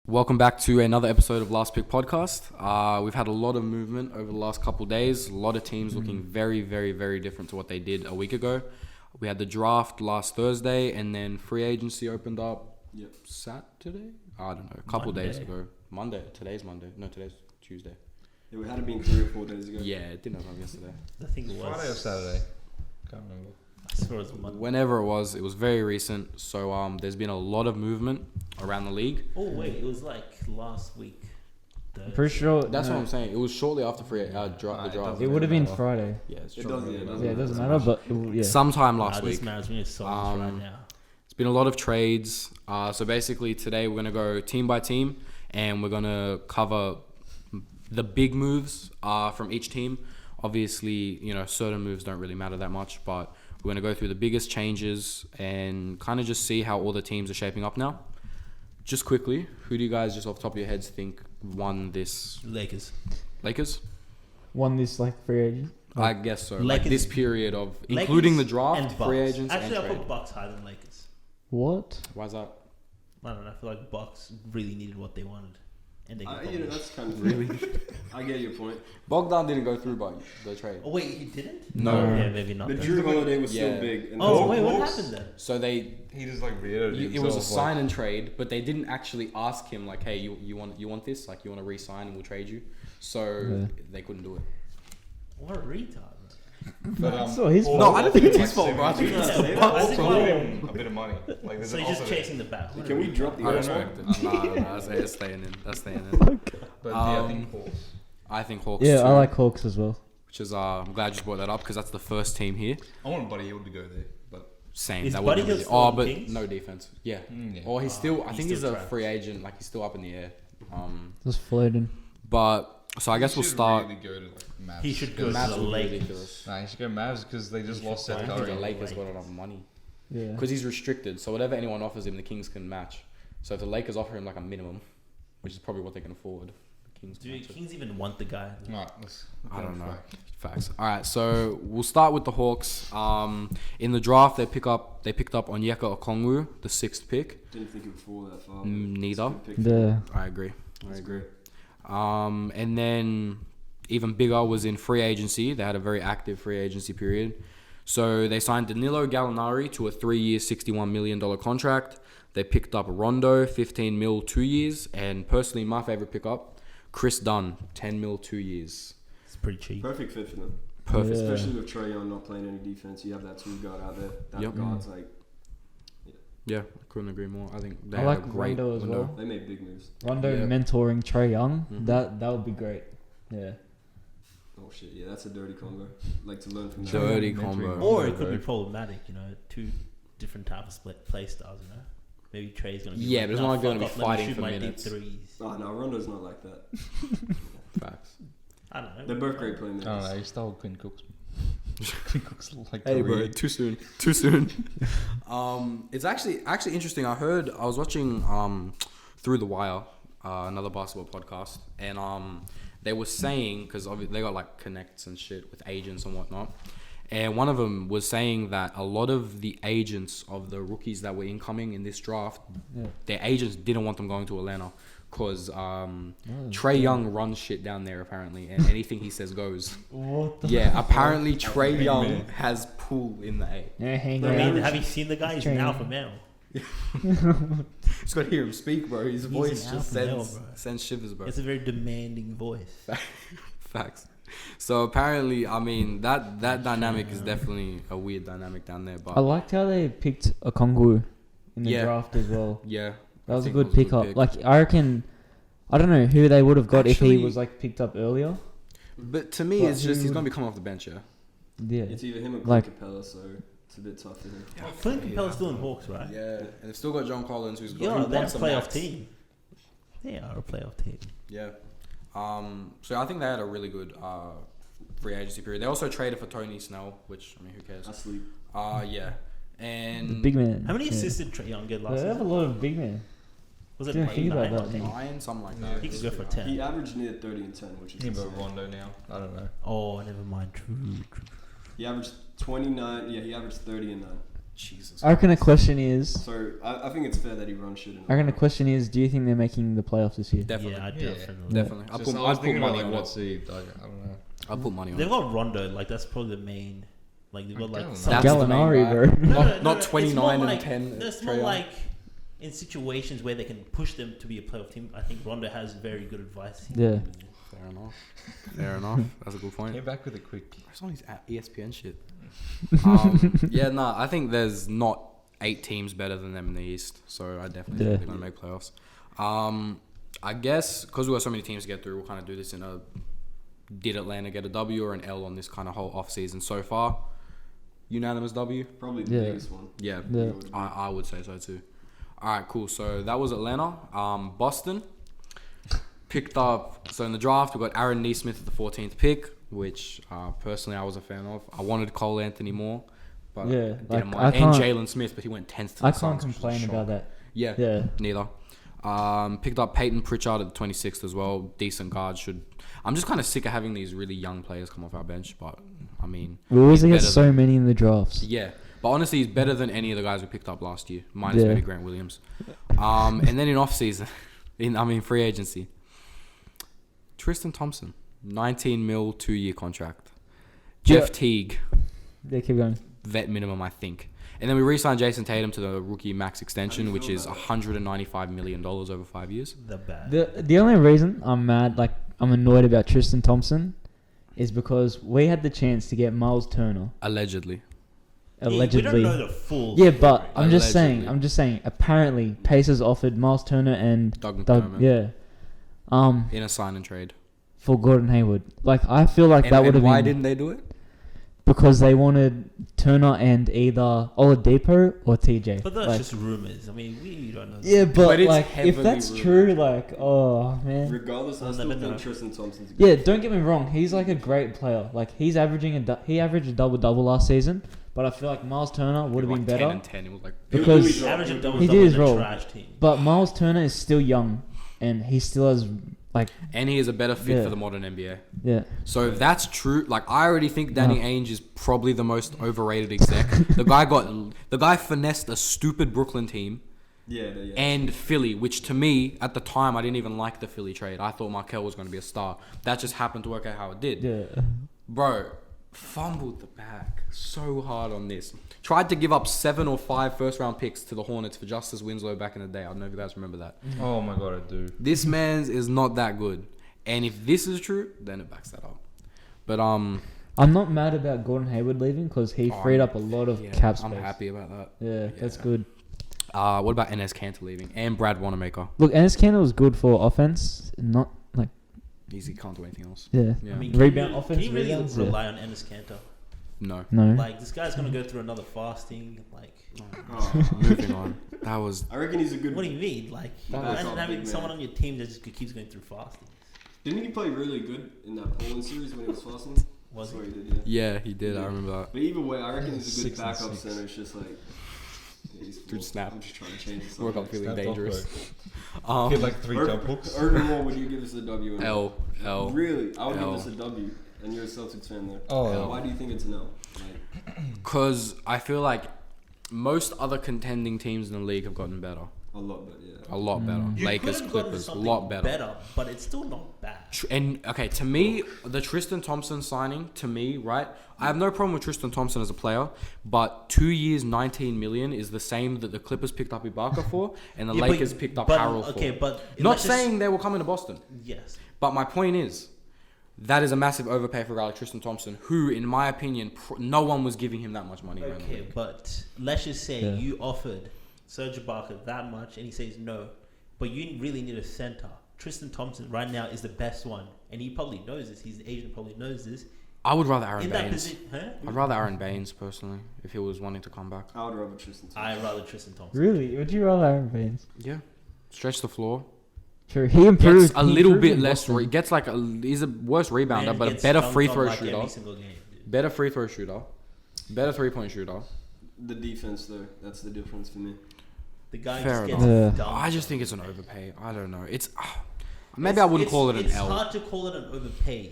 Welcome back to another episode of Last Pick Podcast. We've had a lot of movement over the last couple of days. A lot of teams looking very, very, very different to what they did a week ago. We had the draft last Thursday, and then free agency opened up Saturday? I don't know, a couple of days ago. Monday. Today's Monday. No, today's Tuesday. Yeah, we had it been 3 or 4 days ago. Yeah, it didn't open up yesterday. I think it was Friday or Saturday. Can't remember. I swear it was Monday. Whenever it was very recent. So there's been a lot of movement around the league. Oh wait, it was like last week. I'm pretty sure. That's what I'm saying. It was shortly after the draft. It would have been Friday. Yeah, it's It shortly. doesn't, It doesn't matter, but yeah. Sometime last This week. matters. We need to solve this right now. It's been a lot of trades. So basically today we're going to go team by team and we're going to cover the big moves from each team. Obviously, certain moves don't really matter that much, but we're going to go through the biggest changes and kind of just see how all the teams are shaping up now. Just quickly, who do you guys just off the top of your heads think won this? Lakers. Lakers? Won this free agent. I guess so. Lakers- This period of, Lakers including the draft, and Bucks. free agents, Actually, and I trade. put Bucks higher than Lakers. What? Why's that? I don't know. I feel like Bucks really needed what they wanted, and they. That's kind of Really? I get your point. Bogdan didn't go through by the trade. Oh wait, he didn't. No. Yeah, maybe not. The then. Drew Holiday was Yeah. still big. And Oh that's- wait, what Hawks? happened then? So He just reiterated it was a himself, sign and trade, but they didn't actually ask him like, hey, you want this? Like, you want to re-sign and we'll trade you? So they couldn't do it. What a retard. But, So his No, I don't think it's his fault, bro. I I think think it's the it's Bucks' like- fault. a bit of money. Like, there's So an you're just offer there. chasing the bat. What a Can we retard. drop the I other respect one? it. No, that's staying in. That's staying in. But I think Hawks. I think Hawks. Yeah, too, I like Hawks as well. Which is I'm glad you just brought that up because that's the first team here. I want Buddy Hield to go there, but Same. Is that Buddy wouldn't Hield really. still Oh, on the but Kings? no defense. Yeah. yeah. Or he's still. I he's think still he's a trash. free agent. Like he's still up in the air. Just floating. But so I guess we'll start. Really go to Mavs. He should go to Mavs the would be Lakers. ridiculous. Nah, he should go Mavs because they just lost Seth I I think think Curry. the Lakers Lakers. got enough money. Yeah. Because he's restricted, so whatever anyone offers him, the Kings can match. So if the Lakers offer him like a minimum, which is probably what they can afford, the Kings can Do match it. Kings even want the guy? Alright, let's I don't know. fact. Facts. All right, so we'll start with the Hawks. In the draft, they picked up Onyeka Okongwu, the 6th pick. Didn't think it would fall that far. Neither. The I agree. And then even bigger was in free agency. They had a very active free agency period. So they signed Danilo Gallinari to a 3-year, $61 million contract. They picked up Rondo, 15 mil, 2 years. And personally, my favorite pickup, Chris Dunn, 10 mil, 2 years. It's pretty cheap. Perfect fit for them. Perfect. Yeah. Especially with Trae Young not playing any defense. You have that 2 guard out there. That Yep. guard's Yeah, I couldn't agree more. I think they I had like a great Rondo as window. well. they made big moves. Rondo Yeah. mentoring Trey Young. Mhm. That would be great. Yeah. Oh shit, yeah, that's a dirty combo. Like to learn from that. Dirty Mentoring combo. Rondo. Or it could be Bro. problematic, 2 different types of play styles, Maybe Trey's going to be Yeah, like, but it's "Nah, not gonna fuck be off, let me fighting shoot for my deep minutes." threes. Oh no, Rondo's not like that. Facts. I don't know. They're both great I don't know, playmakers. he stole Quinn Cook's. Quinn Cook's like Hey, bro, three. too soon. Too soon. It's actually interesting. I was watching Through the Wire, another basketball podcast, and they were saying, because they got like connects and shit with agents and whatnot, and one of them was saying that a lot of the agents of the rookies that were incoming in this draft, Yeah. their agents didn't want them going to Atlanta because Trae Young runs shit down there apparently, and anything he says goes. What the? Yeah, apparently Trae Young has pull in the A. Yeah, hang I mean, around. have you seen the guy? He's an Trey. alpha male. Just gotta hear him speak, bro. His He's voice an just alpha male, sends bro. sends shivers, bro. It's a very demanding voice. Facts. So apparently, I mean that dynamic is definitely a weird dynamic down there, I but liked how they picked Okongwu in the Yeah. draft as well. yeah, That was a think good it was a good pickup. pick. Like I reckon, I don't know who they would have got if Actually- he was picked up earlier. But to me, But it's just who he's gonna would- be coming off the bench, yeah. Yeah. It's either him or Like- Clint Capella, so it's a bit tough for him. Flint Capella's still in Hawks, right? Yeah, and they've still got John Collins, who's You're got they're a wants a playoff max. team. They are a playoff team. Yeah. So I think they had a really good free agency period. They also traded for Tony Snell, which I mean, who cares? I sleep. Yeah, and The big man. How many Yeah. assists did Trae Young get last They have a season? lot of big men. Was it Didn't like think about 9 or that, 10? man. 9, something like Yeah. that. He could go for 10. He averaged near 30 and 10, which is Think about insane. Rondo now. I don't know. Oh, never mind. True. He averaged 29. Yeah, he averaged 30 and 9. Jesus. I reckon the question is. So I think it's fair that he runs shit. I reckon the question is, do you think they're making the playoffs this year? Definitely. Yeah, I Yeah. definitely. Definitely. I was I'd put thinking about money like on what it. seed. Like, I don't know. I'll put money on They've it. got Rondo. Like that's probably the main. Like they've got like. That's some- That's the main Gallinari, guy. bro. Not it's 29 more and like, 10 It's Trae more Young. like in situations where they can push them to be a playoff team. I think Rondo has very good advice. Yeah. Fair enough. Fair enough. That's a good point. Came back with a quick. It's on his ESPN shit. Yeah, nah. I think there's not 8 teams better than them in the East, so I definitely think they're gonna make playoffs. I guess because we got so many teams to get through, we'll kind of do this in a did Atlanta get a W or an L on this kind of whole off season so far. Unanimous W. Probably the Yeah. biggest one. Yeah, Yeah. I would say so too. All right, cool. So that was Atlanta. Boston picked up. So in the draft, we got Aaron Neesmith at the 14th pick, which personally I was a fan of. I wanted Cole Anthony more, but Yeah, didn't like, mind. I And can't- Jalen Smith, but he went 10th to the I can't Suns, which was a complain shock. about that. Yeah, Yeah. neither. Picked up Peyton Pritchard at the 26th as well. Decent guard. I'm just kind of sick of having these really young players come off our bench, but I mean, We always he's get better so many in the drafts. yeah, but honestly, he's better than any of the guys we picked up last year, minus Yeah. maybe Grant Williams. And then in off season, free agency, Tristan Thompson, 19 mil, 2-year contract. Jeff Yeah. Teague, Yeah, keep going. vet minimum, I think. And then we re-signed Jason Tatum to the rookie max extension, How do you which feel is about $195 million over 5 years. The bad. The only reason I'm mad, like I'm annoyed about Tristan Thompson, is because we had the chance to get Miles Turner Allegedly. allegedly. We don't know the full. Yeah, but story. I'm just saying. Allegedly. I'm just saying. Apparently, Pacers offered Miles Turner and Doug Doug. McDermott. Yeah. In a sign and trade. For Gordon Hayward. Like I feel like that And would have why been didn't they do it? because they wanted Turner and either Oladipo or TJ. But that's Like, just rumors. I mean, we don't know. yeah, But but it's like if heavily that's rumored. true, like oh man. Regardless, I I'll still never think know. Tristan Thompson's a Yeah, don't get me wrong. He's like a great player. Like he's averaging he averaged a double last season. But I feel like Miles Turner would have been Like 10 better. and 10. It was like Because- Average of double He double did his in a role. trash team. But Miles Turner is still young, and he still has like and he is a better fit Yeah. for the modern NBA. yeah. So if that's true, like I already think Danny Ainge is probably the most overrated exec. the guy finessed a stupid Brooklyn team yeah. and Philly, which to me at the time I didn't even like the Philly trade. I thought Markel was going to be a star. That just happened to work out how it did. Yeah. Bro, fumbled the bag so hard on this. Tried to give up 7 or 5 first-round picks to the Hornets for Justice Winslow back in the day. I don't know if you guys remember that. Oh my god, I do. This man's is not that good. And if this is true, then it backs that up. But I'm not mad about Gordon Hayward leaving because he Oh, freed up a lot of yeah, cap space. I'm happy about that. Yeah, that's Yeah. good. What about Enes Kanter leaving and Brad Wanamaker? Look, Enes Kanter was good for offense, not like He can't do anything else. yeah. Yeah. I mean, Rebound, can offense, you really rebounds, yeah. rely on Enes Kanter? No. No. Like this guy's gonna go through another fasting. Like, Oh, Moving on. That was I reckon he's a good. what do you mean? Like, That was imagine all having big someone man. on your team that just keeps going through fasting. Didn't he play really good in that Poland series when he was fasting? Was That's he? what he did, yeah. yeah, he did. I remember that. But either way, I reckon he's a good 6 and backup 6. center. It's just like. He's Good snap. I'm just trying to change the Woke up subject. feeling Snapped off, dangerous. bro. Hit like 3 jump hooks. Overall, would you give this a W? or no? L. Really? I would L. give this a W. And you're a Celtics fan there. Oh, Why do you think it's an L? Like, Because I feel like most other contending teams in the league have gotten better. a lot, but yeah. A lot better. You Lakers, could've gotten Clippers, a something lot better. but it's still not bad. And okay, to me, the Tristan Thompson signing, to me, right? I have no problem with Tristan Thompson as a player, but 2 years, 19 million is the same that the Clippers picked up Ibaka for, and the Yeah, but- Lakers picked up but, Harrell okay, for. but Not let's just- saying they were coming to Boston, Yes. but my point is, that is a massive overpay for a guy like Tristan Thompson, who, in my opinion, no one was giving him that much money. around the Okay, league. but let's just say Yeah. you offered Serge Ibaka that much, and he says no, but you really need a center. Tristan Thompson right now is the best one, and he probably knows this. His agent probably knows this. I would rather Aaron In that Baines. position, huh? I'd rather Aaron Baines, personally, if he was wanting to come back. I would rather Tristan Thompson. I rather Tristan Thompson. Really? Would you rather Aaron Baines? Yeah. Stretch the floor. True. He improved. Gets a he little improved bit in less. Boston. Gets like he's a worse rebounder, Man but a gets better dunked free on throw like shooter. every single game, dude. Better free throw shooter. Better 3-point shooter. The defense, though, that's the difference for me. The guy Fair just gets enough. dunked I just on. think it's an overpay. I don't know. It's maybe I wouldn't call it an It's L. hard to call it an overpay.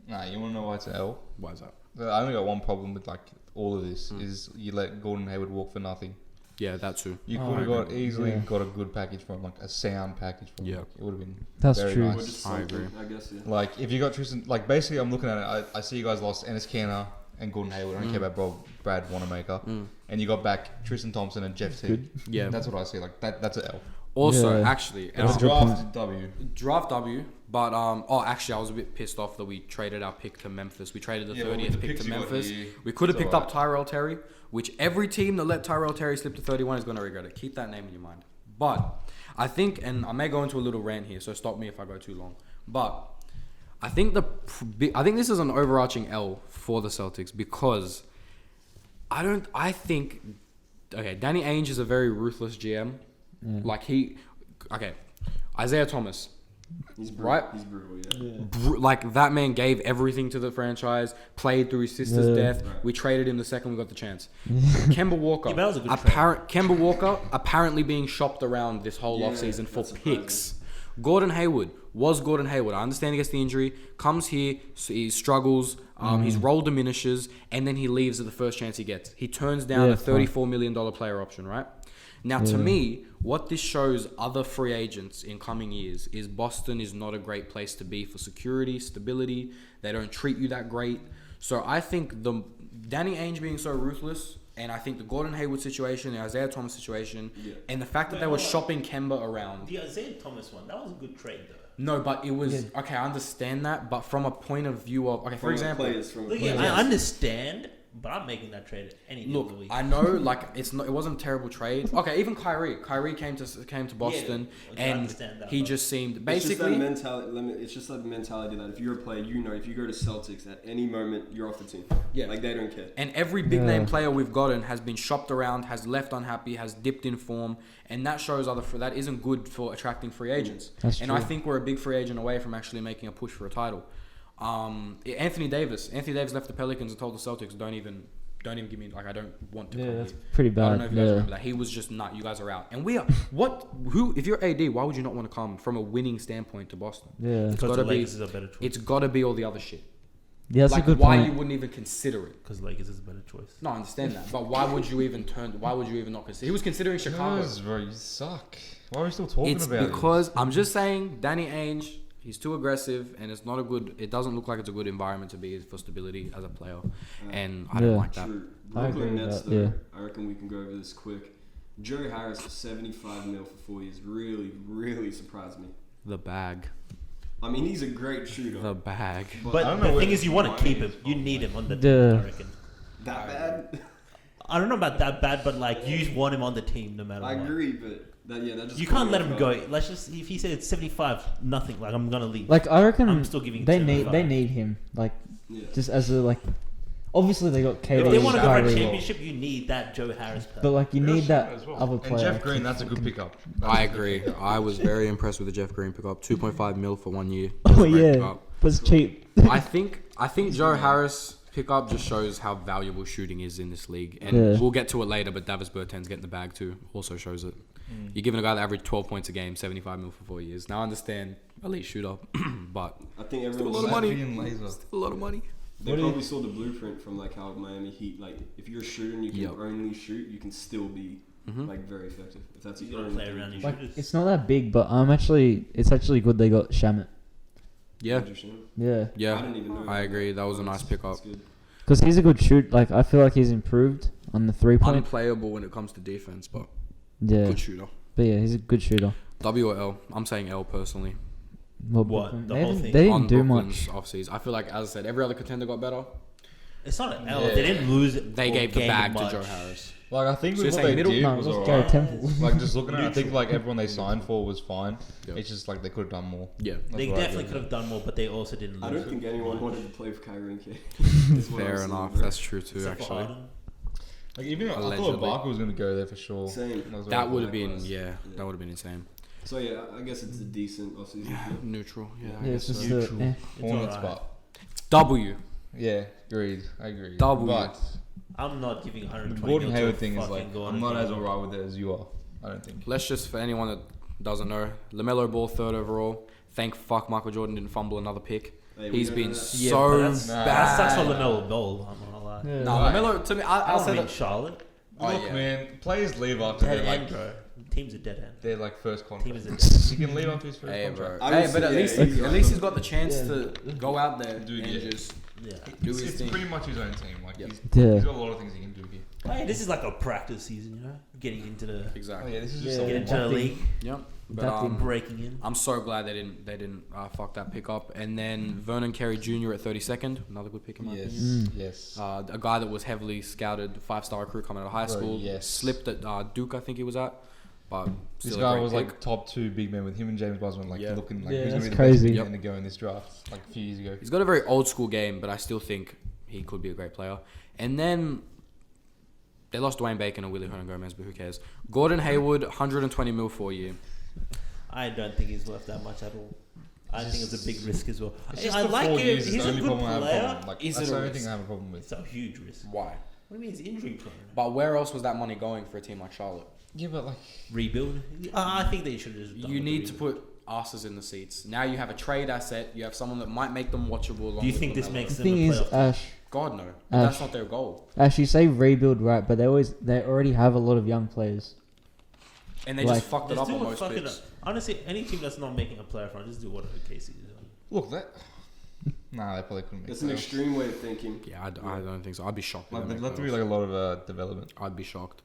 Nah, you want to know why it's an L? Why is that? I only got one problem with like all of this is you let Gordon Hayward walk for nothing. Yeah, that too. You Oh, could have I agree. got a good package from like a sound package from Yeah. like, it would have been That's very true. Or nice. just I something, agree. I guess, yeah. Like if you got Tristan, like basically I'm looking at it. I see you guys lost Ennis Canner and Gordon Hayward. I don't care about Brad Wanamaker, and you got back Tristan Thompson and Jeff T. Good. Yeah. That's what I see. Like that's an L. Also, Yeah. actually, It's a a good draft W. draft W. But actually, I was a bit pissed off that we traded our pick to Memphis. We traded the Yeah, well, with 30th the pick picks to you got Memphis. here, We could have it's picked up alright. Tyrell Terry, which every team that let Tyrell Terry slip to 31 is going to regret it. Keep that name in your mind. But I think, and I may go into a little rant here, so stop me if I go too long. But I think this is an overarching L for the Celtics because I think Danny Ainge is a very ruthless GM. Yeah. Like Isaiah Thomas. He's brutal. Right? He's brutal, yeah. Like that man gave everything to the franchise, played through his sister's Yeah. death. Right. We traded him the second we got the chance. Kemba Walker, Yeah, but that was a good Kemba Walker apparently being shopped around this whole Yeah, offseason for that's surprising. picks. Gordon Hayward was Gordon Hayward. I understand he gets the injury, comes here, so he struggles, his role diminishes, and then he leaves at the first chance he gets. He turns down Yeah, a $34 million player option, right? Now, to Yeah. me, what this shows other free agents in coming years is Boston is not a great place to be for security, stability. They don't treat you that great. So I think the Danny Ainge being so ruthless, and I think the Gordon Hayward situation, the Isaiah Thomas situation, Yeah. and the fact that Wait, they were hold on. shopping Kemba around. The Isaiah Thomas one, that was a good trade though. No, but it was Yeah. okay. I understand that, but from a point of view of for example, Look, yeah, I understand, but I'm making that trade any day of look, the week. I know like it wasn't a terrible trade. Okay, even Kyrie came to Boston, I and understand that, he but- just seemed Basically, basically. it's just that mentality that if you're a player, you know, if you go to Celtics at any moment, you're off the team. Yeah. Like they don't care. And every big Yeah. name player we've gotten has been shopped around, has left unhappy, has dipped in form, and that shows that isn't good for attracting free agents. That's and true. I think we're a big free agent away from actually making a push for a title. Anthony Davis left the Pelicans and told the Celtics, don't even give me I don't want to Yeah, come that's here. pretty I don't know bad. if you guys Yeah. remember that. He was just you guys are out. And we are if you're AD, why would you not want to come from a winning standpoint to Boston? Yeah. because gotta the be- Lakers is a better choice. It's got to be all the other shit. Yeah, that's like a good why point. you wouldn't even consider it. Because Lakers is a better choice. No, I understand that, but why would you even not consider? He was considering Chicago. Because, bro, you suck. Why are we still talking It's about because I'm just saying Danny Ainge, he's too aggressive, and it's not a good. It doesn't look like it's a good environment to be for stability as a player, and I don't Yeah. like that. True. I agree Brooklyn with Nets, that, though, yeah. I reckon we can go over this quick. Joe Harris for 75 mil for 4 years really, really surprised me. The bag, I mean, he's a great shooter. the bag. but But I don't the know thing where is, you want to money keep him. is You from. need him on the Yeah. team, I reckon. that bad? I don't know about that bad, but like you want him on the team no matter I what. agree, but that just You can't caught let me him off go. guard. Let's just if he said it's 75, nothing. Like I'm gonna leave. Like I reckon I'm still giving they it need 75. him. Like Yeah. just as a like. Obviously they got If KD. they want to go for a Kyrie, championship, you need that Joe Harris player. but like you Yeah, need sure, that as well. other And player. Jeff Green, that's a good pickup. I agree. I was very impressed with the Jeff Green pickup. 2.5 mil for 1 year. Oh Great yeah, pickup. but it's cheap. I think Joe Harris pickup just shows how valuable shooting is in this league, and Yeah. we'll get to it later. But Davis Bertans getting the bag too also shows it. You're giving a guy that averaged 12 points a game, 75 mil for 4 years. Now I understand elite shooter, but I think Still a everyone lot of money. Latvian laser. a lot of money. They What do you- probably saw the blueprint from like how Miami Heat, like if you're a shooter and you can Yep. only shoot, you can still be Mhm. like very effective. If that's You your gotta only play thing. around your Like shooters. it's not that big, but it's actually good they got Shamit. Yeah, Interesting. Yeah, I yeah, didn't even know. I agree. That was a nice pickup. That's good. because he's a good shoot. Like I feel like he's improved on the 3-point. Unplayable when it comes to defense, but Yeah, good shooter. but yeah, he's a good shooter. W or L? I'm saying L personally. Well, What, Brooklyn- the they whole didn't, thing? they didn't On do Brooklyn's much. offseason. I feel like, as I said, every other contender got better. It's not an L. Yeah. They didn't lose it. They or gave the gain bag to much. Joe Harris. Like I think So with you're what saying they middle? did No, was let's alright. go Temple. Like just looking at it, I think like everyone they signed for was fine. Yep. It's just like they could have done more. Yeah, That's They what I definitely think. could have done more, but they also didn't lose. I don't think anyone wanted to play for Kyrie and K. fair enough. That's true too, Except for actually. Harden. Like even I thought Allegedly. Ibaka was gonna go there for sure. Same. That would have Likewise. been, Yeah. that would have been insane. So yeah, I guess it's a decent offseason. Neutral, yeah. I Yeah, guess it's so. just Neutral. a, Hornets, alright. W. yeah, agreed. I agree. W. But I'm not giving the 120 Gordon mil to Hayward a thing is fucking like Gordon I'm not as Hayward. alright with it as you are. I don't think. Let's just, for anyone that doesn't know, LaMelo Ball 3rd overall. Thank fuck Michael Jordan didn't fumble another pick. Hey, we He's don't been know that. Yeah, so but that's, bad. that sucks for LaMelo Ball. I'm not gonna lie. Yeah. No, Right. LaMelo to me, I I'll don't say mean that. Charlotte. Oh, Look, yeah. man, players leave after Dead they're end, like bro. Team's a dead end. they're like first Team is contract. a dead end. He can leave after his first Hey, contract. bro. I would Hey, but say, at yeah, least he's at least he's got the chance Yeah. to go out there Dude, and yeah. just Yeah. do It's, his it's thing. pretty much his own team. Like Yep. Yeah. he's got a lot of things he can do here. Hey, this is like a practice season, you know, getting into the Oh Exactly. yeah, this is Yeah. just get a into the Nothing. league, Yep. But Nothing. breaking in. I'm so glad they didn't fuck that pick up. And then Vernon Carey Jr. at 32nd, another good pick in my yes, opinion. yes. A guy that was heavily scouted, 5-star recruit coming out of high Bro, school. yes. Slipped at Duke, I think he was at. But This still a guy great was pick. like top 2 big men with him and James Bosman like Yeah. looking like Yeah, who's gonna be that's the best crazy. big Yep. man to go in this draft like a few years ago. He's got a very old school game, but I still think he could be a great player. And then they lost Dwayne Bacon and Willie Hernan Gomez, but who cares? Gordon Hayward, 120 mil for a year. I don't think he's worth that much at all. I think it's a big risk as well. It's just I the like 4 him. years is He's the a only good problem I have a player. problem. Like Is that's it the a only thing risk? I have a problem with. It's a huge risk. Why? What do you mean it's injury prone? But where else was that money going for a team like Charlotte? Yeah, but like Rebuild? I think they should have just done You with the need to rebuild. put asses in the seats. Now you have a trade asset. You have someone that might make them watchable. along Do you with think this LaMelo. makes The them a thing is, playoff? Ash, God no. Ash. That's not their goal. Ash, you say rebuild, right? But they already have a lot of young players. And they Like- just fucked it Just up do on what most fucking. picks. Honestly, any team that's not making a playoff run, just do whatever Casey is doing. look that. Nah, they probably couldn't make. That's an playoffs. extreme way of thinking. Yeah, I don't think so. I'd be shocked. if Like, they there'd make have to be playoffs. like a lot of development. I'd be shocked.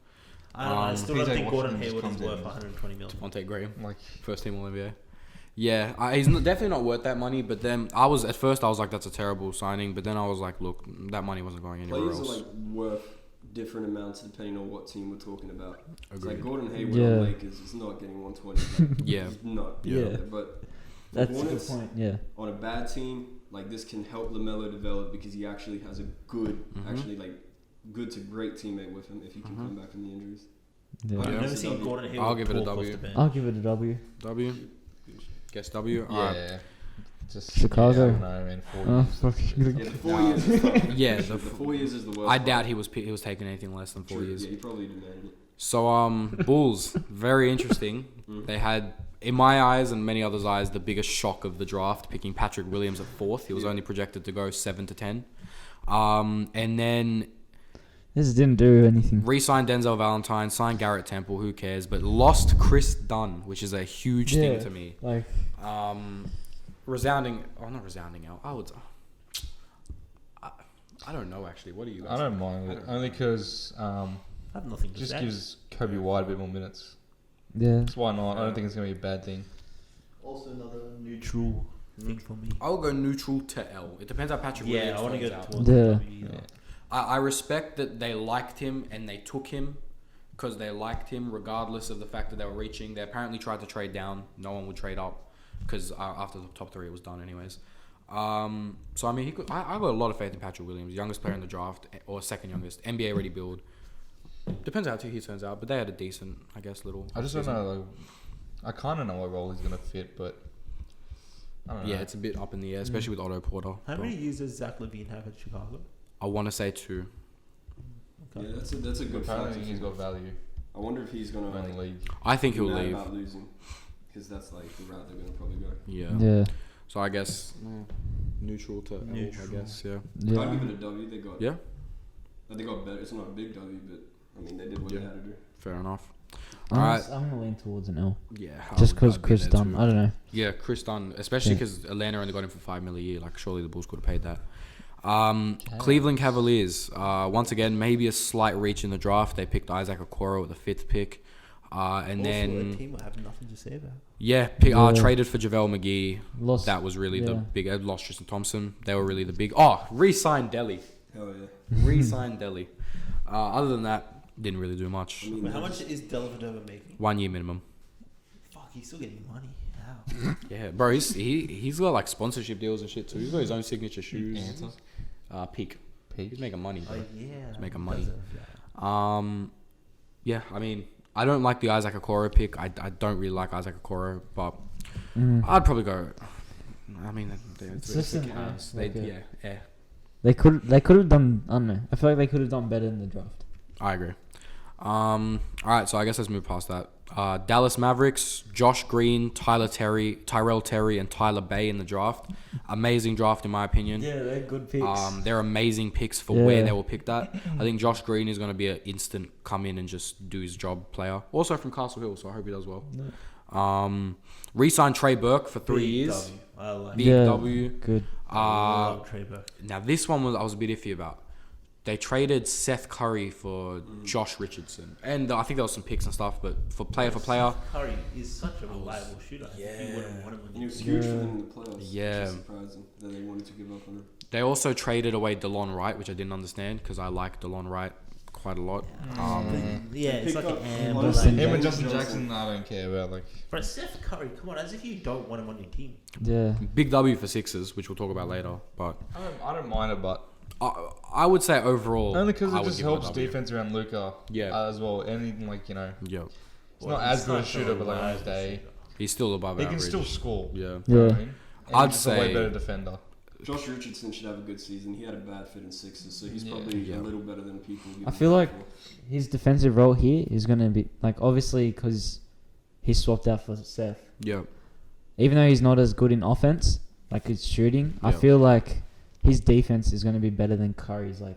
I don't know. I still don't PJ think Gordon Washington Hayward just is comes worth in. 120 million. Devontae Graham, Like first team All NBA. Yeah, he's definitely not worth that money. But then I was like, that's a terrible signing. But then I was like, look, that money wasn't going anywhere Players else. are like worth different amounts depending on what team we're talking about. It's like Agreed. Gordon Hayward Yeah. on Lakers is not getting 120. Like, Yeah. he's not. Yeah. But the That's a good Hornets, point. Yeah. on a bad team, like this can help LaMelo develop because he actually has a good, actually like good to great teammate with him if he can come back from the injuries. Yeah. I've Yeah. never seen W. Gordon Hayward I'll give it a talk off W. the bench. I'll give it a W. W. Guess W. yeah, Alright. Chicago. Yeah, I don't know, man. 4 Oh, years. fucking. Yeah, the 4 years. Is tough. Yeah, the 4 years is the worst. I part. doubt he was taking anything less than 4 True, years. Yeah, he probably demanded it. So Bulls, very interesting. They had, in my eyes and many others' eyes, the biggest shock of the draft, picking Patrick Williams at 4th. He was only projected to go 7 to 10. And then This didn't do anything. re-signed Denzel Valentine, signed Garrett Temple, who cares, but lost Chris Dunn, which is a huge thing to me. Like, Not resounding out. I don't know actually. What do you guys I don't think? mind I it don't know. only because I have nothing to just say. gives Kobe White a bit more minutes. yeah. That's why not. I don't think it's gonna be a bad thing. Also another neutral thing for me. I'll go neutral to L. It depends how Patrick Yeah, Williams I want to turns go out. towards Yeah. the W. Yeah. I respect that they liked him and they took him because they liked him regardless of the fact that they were reaching. They apparently tried to trade down. No one would trade up because after the top 3 it was done anyways. So I mean, he could. I got a lot of faith in Patrick Williams, youngest player in the draft or second youngest, NBA ready build. Depends how he turns out, but they had a decent, I guess, little. I just don't offseason. know. Like, I kind of know what role he's gonna fit, but I don't know. Yeah, it's a bit up in the air, especially with Otto Porter. How but many years does Zach LaVine have at Chicago? I want to say 2. Yeah, that's a good Apparently, factor. he's got value I wonder if he's gonna around like the league. I think be he'll mad leave. about losing because that's like the route they're gonna probably go. Yeah. Yeah. So I guess neutral to L, Neutral. I guess. Yeah. Yeah. I'd give it a W. They got Yeah. They got better. It's not a big W, but I mean they did what Yeah. they had to do. Fair enough. I'm All right. gonna lean towards an L. Yeah. Just because I'd be Chris there Dunn. too. I don't know. Yeah, Chris Dunn, especially Yeah. because Atlanta only got him for $5 million a year. Like, surely the Bulls could have paid that. Cleveland Cavaliers. Once again, maybe a slight reach in the draft. They picked Isaac Okoro with the 5th pick. And also, then, a team I have nothing to say about. yeah, Yeah. traded for JaVale McGee. Lost. That was really the yeah. big. Lost Tristan Thompson. They were really the big. Oh, re-signed Delhi. Hell yeah. Re-signed Delhi. Other than that, didn't really do much. I mean, Wait, how much is Dellavedova making? 1 year minimum. Fuck, he's still getting money. How? Yeah, bro. He's got like sponsorship deals and shit too. He's got his own signature shoes. Answer. Peak. Peak. He's making money, Oh bro. yeah, He's making he money. does have that. Yeah, I mean, I don't like the Isaac Okoro pick. I don't really like Isaac Okoro, but I'd probably go. I mean, It's just an Cavs. ass, They, like a- yeah, They could have done. I don't know. I feel like they could have done better in the draft. I agree. All right, so I guess let's move past that. Dallas Mavericks, Josh Green, Tyrell Terry, and Tyler Bay in the draft. Amazing draft in my opinion. Yeah, they're good picks. They're amazing picks for where they were picked at. I think Josh Green is going to be an instant come in and just do his job player. Also from Castle Hill, so I hope he does well. Re-signed Trey Burke for 3 years. W. I like Big Yeah. W. Good. I love Trey Burke. Now this one I was a bit iffy about. They traded Seth Curry for Josh Richardson, and I think there was some picks and stuff. But for player, Curry is such a reliable shooter. I think you wouldn't want him on And he your was team. huge for them in the playoffs. Yeah. Which is surprising that they wanted to give up on him. they also traded away DeLon Wright, which I didn't understand because I like DeLon Wright quite a lot. Yeah, it's like Pick an up amber. Justin Like, Him and Justin Justin Jackson. Jackson, I don't care about. Like, but Seth Curry, come on, as if you don't want him on your team. Yeah. Big W for Sixers, which we'll talk about later. But I don't mind it, but I would say overall, only because I it would just give a helps W. defense around Luka. Yeah. As well. Anything like Yeah, he's not as good a shooter, but like on his reliable day, shooter. he's still above he average. can still score. Yeah. You know what I mean? And I'd he's just a way say- better defender. Josh Richardson should have a good season. He had a bad fit in Sixers, so he's Yeah. probably Yeah. a little better than people. give I him feel credit like for. his defensive role here is going to be like obviously because he's swapped out for Seth. Yeah. Even though he's not as good in offense, like his shooting, I Yeah. feel like his defense is going to be better than Curry's. Like,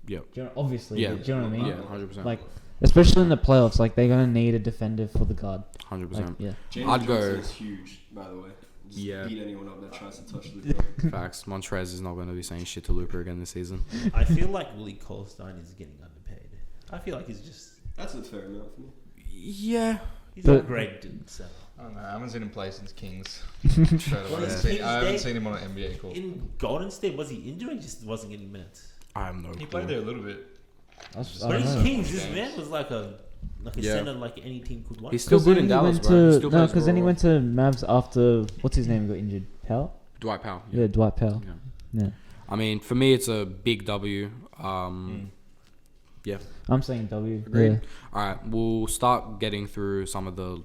Yeah. do you know, obviously, Yeah. do you know what I mean? Yeah, 100%. Like, especially in the playoffs, like they're going to need a defender for the guard. 100%. Like, yeah. James I'd go- Johnson is huge, by the way. Just Yeah. beat anyone up that tries to touch Luka. Facts. Montrez is not going to be saying shit to Luka again this season. I feel like Willie Cauley-Stein is getting underpaid. I feel like he's just That's a fair amount for me. Yeah. he's But- not great to sell. I don't know. I haven't seen him play since Kings. Well, I his haven't Kings day- seen him on an NBA court. In Golden State, was he injured or he just wasn't getting minutes? I have no He clue. played there a little bit. I But don't in know. Kings, this Games. man was like a Yeah. center like any team could want. He's still good in Dallas, bro. He still plays Because then he raw. went to Mavs after what's his name got injured. Powell. Dwight Powell. Yeah, Dwight Powell. Yeah. Yeah, I mean, for me, it's a big W. Yeah. I'm saying W. Agreed. Yeah. All right, we'll start getting through some of the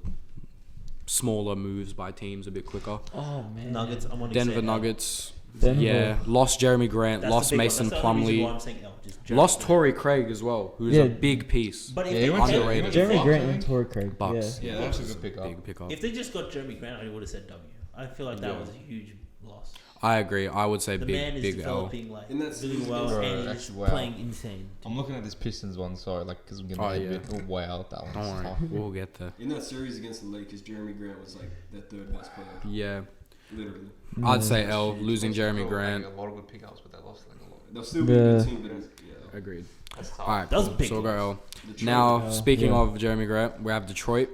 smaller moves by teams a bit quicker. Oh man. Nuggets. I'm on Denver Nuggets. Denver. Yeah, lost Jeremy Grant, lost Mason Plumlee, lost Torrey Craig as well, who's Yeah. a big piece. But if Yeah, they he went to- Underrated. he went to Jeremy Bucks, Grant I and think. Torrey Craig. Bucks. Yeah. Yeah, that was a good pickup. Big pickup. if they just got Jeremy Grant, I would have said W. I feel like that Yeah. was a huge loss. I agree. I would say The man big is big L. developing like And that's- really well, Bro, and he's actually, wow. playing insane. I'm looking at this Pistons one, sorry, like because I'm getting Oh, a yeah. bit. Oh, wow, that one's Don't worry, tough. we'll get there. In that series against the Lakers, Jeremy Grant was like their third best player. Yeah, Literally. I'd say L. Losing Jeremy Like, Grant. a lot of good pickups, but they lost like a lot. They'll still be a good Yeah. team, but yeah. Agreed. That's tough. All right, That was cool. big So we'll go L. Detroit. Now, speaking yeah. of Jeremy Grant, we have Detroit.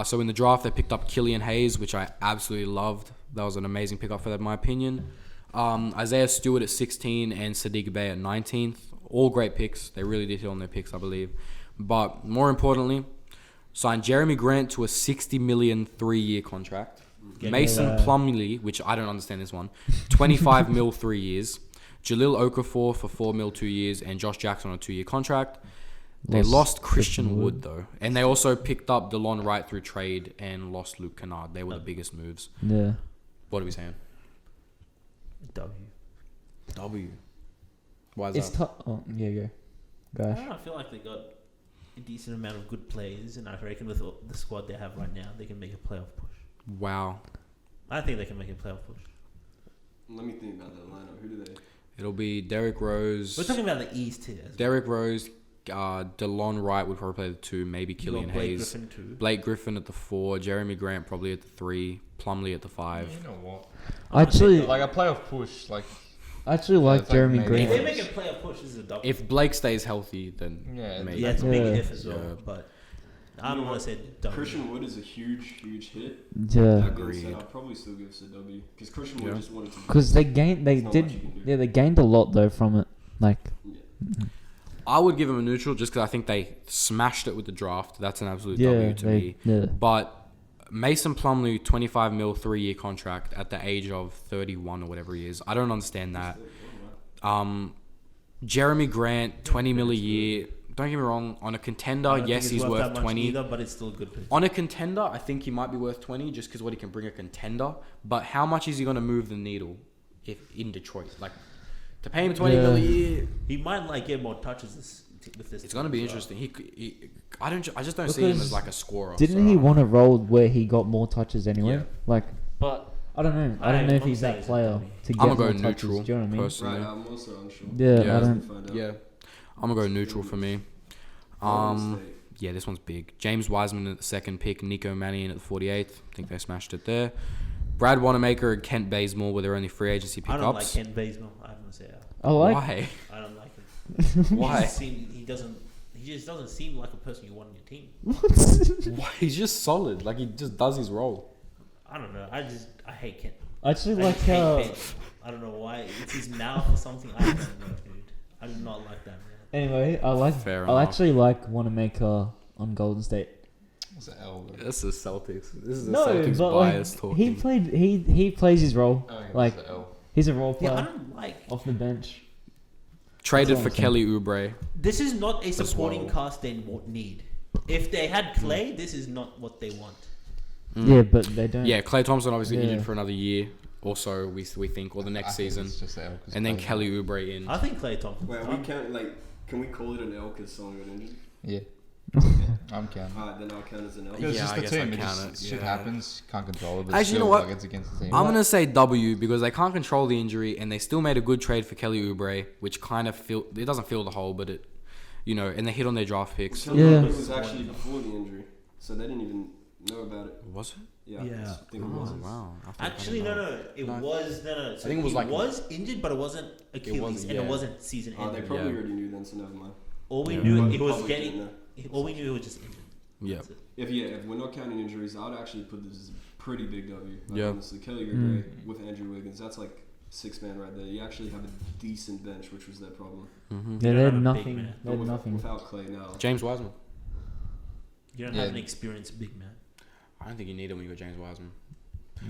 So in the draft, they picked up Killian Hayes, which I absolutely loved. That was an amazing pickup for them, in my opinion. Isaiah Stewart at 16 and Sadiq Bey at 19th. All great picks. They really did hit on their picks, I believe. But more importantly, signed Jeremy Grant to a $60 million 3-year contract. Get Mason that. Plumlee, which I don't understand this one, 25 mil 3 years. Jalil Okafor for 4 mil 2 years, and Josh Jackson on a 2-year contract. They lost Christian Wood though, and they also picked up DeLon Wright through trade and lost Luke Kennard. They were the biggest moves. Yeah. What are we saying? W. W. Why is It's that? tough. Oh, yeah, go. I Gosh. don't know. I feel like they got a decent amount of good players, and I reckon with the squad they have right now, they can make a playoff push. Wow. I think they can make a playoff push. Let me think about that lineup. Who do they? It'll be Derrick Rose. We're talking about the East here. Derrick Rose, DeLon Wright would probably play the 2, maybe You got Killian Blake Hayes. Griffin too. Blake Griffin at the 4, Jeremy Grant probably at the 3, Plumlee at the 5. You know what? I actually, Like a playoff push, like I actually like it's like Jeremy maybe- If they Grant. make a playoff push, this is a W. If Blake stays healthy, then Yeah, maybe. Yeah, it's a big Yeah. if as well, Yeah. but I don't want to say W. Christian Wood is a huge hit. Yeah. That being said, Agreed. I'll probably still give us a W because Christian Wood Yeah. just wanted to. Because they gained, they There's not much did, you can do. yeah, they gained a lot though from it. Like, Yeah. I would give him a neutral just because I think they smashed it with the draft. That's an absolute yeah, W to me. yeah. But Mason Plumlee, 25 mil, 3-year contract at the age of 31 or whatever he is. I don't understand that. Jeremy Grant, 20 mil a year. Don't get me wrong. On a contender, I don't yes, think he's it's worth that much 20. either, but it's still a good pick. On a contender, I think he might be worth 20 just because what he can bring a contender. But how much is he going to move the needle if in Detroit? Like, to pay him 20 mil a Yeah. year. He might like get more touches with this. It's gonna be team as well. interesting. I just don't see him Because as like a scorer. Didn't so he I don't want know. a role where he got more touches anyway? Yeah. Like, But I don't know. I don't know if I'm he's saying that it's a player W. to get I'm more gonna go touches. neutral Do you know what I mean? personally. Right, I'm also unsure. Yeah, Yeah. I don't. Find out. Yeah, I'm gonna go neutral for me. Golden State. Yeah, this one's big. James Wiseman at the second pick, Nico Mannion at the 48th. I think they smashed it there. Brad Wanamaker and Kent Bazemore were their only free agency I don't like pickups. Ken Bazemore. I have to say that. I like. Why? I don't like him. Why? He just doesn't seem like a person you want on your team. Why? He's just solid. Like he just does his role. I don't know. I hate Ken. I actually I like just hate how. Ben. I don't know why. It's his mouth or something. I don't know, dude. I do not like that man. Anyway, I like. Fair I enough. actually like Wanamaker on Golden State. What's the L? Bro? This is Celtics. This is a No, Celtics but bias like talking. he played. He plays his role. Oh, yeah, Like what's the L? he's a role Yeah, I player don't like. off the bench. Traded That's for what I'm saying. Kelly Oubre. This is not a supporting well. cast they need. If they had Clay, this is not what they want. Yeah, but they don't. Yeah, Klay Thompson obviously Yeah. injured for another year or so. We think, or the next I think season, it's just the L 'cause and then Clay- Kelly Oubre in. I think Clay Thompson. Wait, we can't can we call it an L because someone got injured? Yeah. I'm counting. Alright, then I'll count as an L. Yeah, It's just I the guess team. I It count just, it, shit yeah. happens. Can't control it. But Actually, still, you know what? Like, it's against the team. I'm gonna say W because they can't control the injury, and they still made a good trade for Kelly Oubre, which kind of it doesn't fill the hole, but it, and they hit on their draft picks. So Yeah. it was actually before the injury, so they didn't even know about it. Was it? Yeah, Yeah. I think it Oh was. wow! I thought I Actually, didn't no, know. no. It No. was no. So I think it was he like- was injured, but it wasn't Achilles, wasn't, and it yeah. wasn't season Oh, they ending. probably Yeah. already knew then, so never mind. All we Yeah. knew But it the was public getting. didn't know. All we knew it was just injured. Yeah. That's it. If we're not counting injuries, I would actually put this as a pretty big W. Like, Yeah. honestly, Kelly Oubre with Andrew Wiggins, that's like 6 man right there. You actually have a decent bench, which was their problem. Mm-hmm. Yeah, They they don't had have a big nothing. man. They had But nothing. without Clay now. James Wiseman. You don't Yeah. have an experienced big man. I don't think you need it when you got James Wiseman.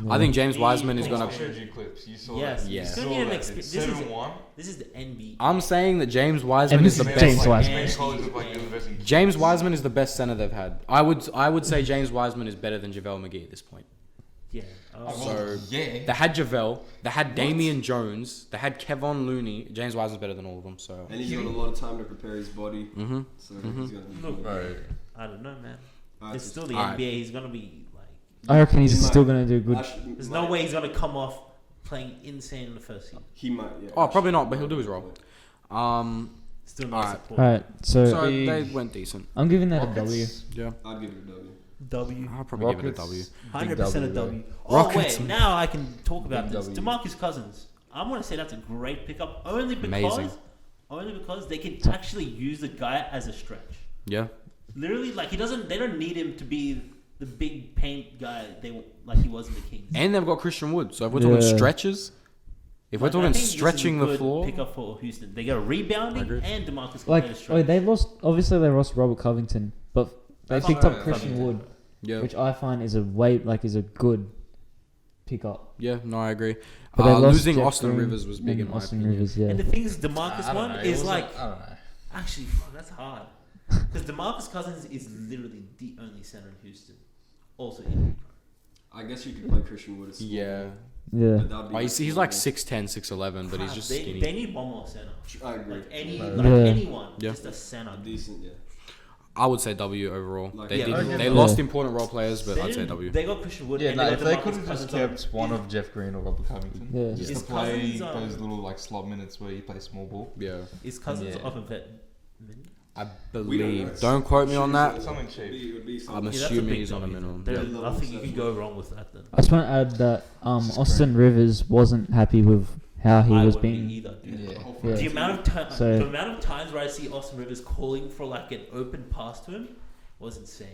Yeah. I think James He- Wiseman is he- gonna. I showed you clips. You saw Yes, that. Yeah. he's You gonna saw need an that. expe- It's this is- 7-1. This is the NBA. I'm saying that James Wiseman And is this the is best. James Like, Wiseman. many colleges of, like, university. James Wiseman is the best center they've had. I would say James Wiseman is better than JaVale McGee at this point. Yeah. Oh, So- well, yeah. They had JaVale, they had Damian Jones, they had Kevon Looney. James Wiseman's better than all of them. So. And he's got a lot of time to prepare his body, Mm-hmm. so he's going to be Look, fine. Bro, I don't know, man. Alright, It's so still the Alright. NBA. He's gonna be like. I reckon he's He still might. gonna do good. Actually, There's might. no way he's gonna come off playing insane in the first season. He might, yeah. Oh, probably actually, not, but he'll do his role. Still not Alright. support. All right, so So Big- they went decent. I'm giving that a W. Rockets. Yeah, I'd give it a W. W. I'll probably give it a W. Rockets, big 100% a bro. W. Oh Rockets. wait, now I can talk about Big this. W. DeMarcus Cousins. I'm gonna say that's a great pickup only Amazing. because they can actually use the guy as a stretch. Yeah, Literally, like they don't need him to be the big paint guy like he was in the Kings. and they've got Christian Wood. So if we're talking Yeah. stretches, if we're Like, I talking think this is a stretching the good floor, pickup for Houston. They got a I rebounding agree. and DeMarcus can Like, play a stretch. they lost. Obviously, they lost Robert Covington, but they That's picked not- up Christian Covington. Wood, yeah, which I find is a good pickup. yeah, no, I agree. But they lost Losing Jeff Austin Green Rivers was big and in my Austin opinion. Rivers, yeah. And the thing is, I DeMarcus don't one know, it is wasn't- like I don't know. actually fuck, that's hard because DeMarcus Cousins is literally the only center in Houston. Also, injury I guess you could play Christian Wood as small. Yeah, Yeah. But that'd be oh, he's like small. 6'10", 6'11", but he's Crap, just they, skinny. They need one more center. I agree. Like any, Right. like Yeah. anyone, Yeah. just a center. Decent, yeah. I would say W overall. Like- They Yeah, didn't. okay. They Yeah. lost important role players, but They I'd say didn't- W. They got Christian Wood. Yeah, and no, they if got they DeMarcus could have just Cousins kept one of Jeff Green or Robert Covington, Yeah. just Is to play Cousins, those little like slot minutes where you play small ball. Yeah, Is Cousins Yeah. off a vet? I We don't know. believe. Don't quote me on that. Something cheap. It would be I'm something. Yeah, that's a assuming big he's on a W. minimum. There- Yeah. Nothing you can go wrong with that. Then I just want to add that This is Austin Rivers wasn't happy with how he I was wouldn't be being. either. Dude. Yeah. Yeah. The amount of So- the amount of times where I see Austin Rivers calling for like an open pass to him was insane.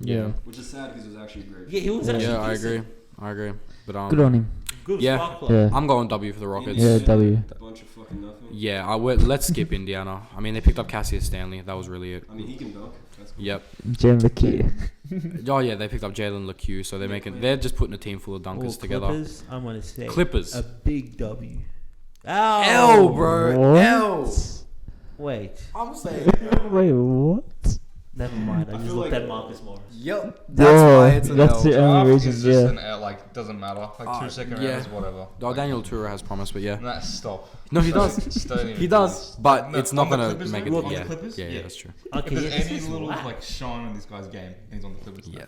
Yeah. Which is sad because it was actually great. Yeah, he was Yeah. actually. Yeah, I decent. agree. I agree. But Good on him. Good Yeah. spark plug. Yeah. I'm going W for the Rockets. Yeah, W. A bunch of fucking nothing. Yeah, let's skip Indiana. I mean, they picked up Cassius Stanley. That was really it. I mean, he can dunk. That's cool. Yep. Jim the kid. Oh yeah, they picked up Jalen LeCue, so they're just putting a team full of dunkers together. Clippers, I'm gonna say Clippers. a big W. L, bro. What? L. Wait. I'm saying. Wait, what? Never mind. I I just feel looked like- at Marcus Morris. Yep. That's the only Draft reason. is just Yeah. an like doesn't matter. Like 2 second yeah. rounds, whatever. Oh, Daniel Tura has promise, but yeah. Nah, stop. No, he does. Just don't even He do does, this. but No, it's not on the gonna Clippers, make though? it. On the Yeah. Clippers? Yeah, Yeah. that's true. If Okay, there's this any is little whack. like shine in this guy's game, he's on the Clippers. Yeah.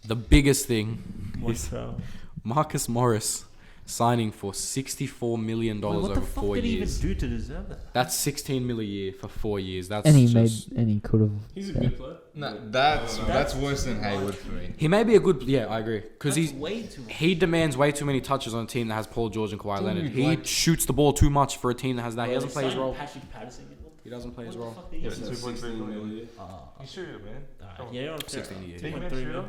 The biggest thing is Montreal. Marcus Morris signing for $64 million Wait, what over the fuck 4 did he years. even do to deserve that? That's $16 million a year for 4 years. That's And he just, could have. He's a good player. No, But- that's worse than Hayward for me. He may be a good. Yeah, I agree. Because That's he's way too much. he demands way too many touches on a team that has Paul George and Kawhi Dude, Leonard. He like- shoots the ball too much for a team that has that. He Bro, doesn't they play his signed role. Patrick Patterson, you know? He doesn't play his What the role. fuck did he Yeah, do? but 2.3 million. Ah, You sure, man? Come on. yeah, you're on 16 a year. 2.3 million.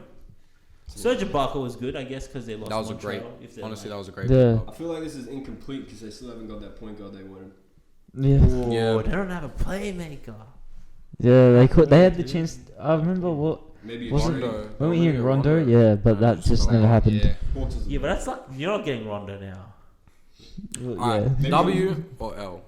Serge Ibaka was good, I guess, because they lost That was a Montreal, great. if they're Honestly, that like- was a great. Yeah. pickup. I feel like this is incomplete because they still haven't got that point guard they wanted. Yeah. Oh, Yeah. they don't have a playmaker. Yeah, they could. They had the chance. I remember what Maybe wasn't. Rondo. When we Maybe hearing Rondo, Rondo. yeah, but that Rondo. just never happened. Yeah. Porter's Yeah, but that's like you're not getting Rondo now. Well, All right, yeah. W or L?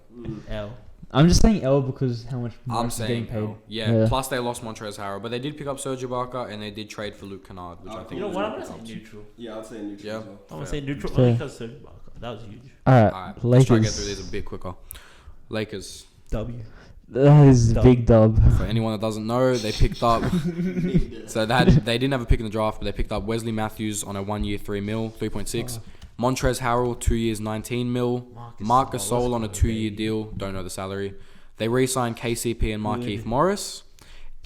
L. I'm just saying L because how much I'm Morris is saying getting paid. L. Yeah. Plus they lost Montrezl Harrell, but they did pick up Serge Ibaka and they did trade for Luke Kennard, which I think. You know was what? I'm good gonna say pickups. neutral. Yeah, I'd say neutral Yeah. as well. I'm gonna Fair. say neutral Fair. only because Serge Ibaka. That was huge. All right, All right, let's try to get through Lakers. these a bit quicker. Lakers. W. That is a Dub. big dub. For anyone that doesn't know, they picked up. So they didn't have a pick in the draft, but they picked up Wesley Matthews on a 1 year, 3.6. Montrezl Harrell 2 years, 19 mil. Marc Gasol on a 2 year deal. Don't know the salary. They re-signed KCP and Markieff Morris,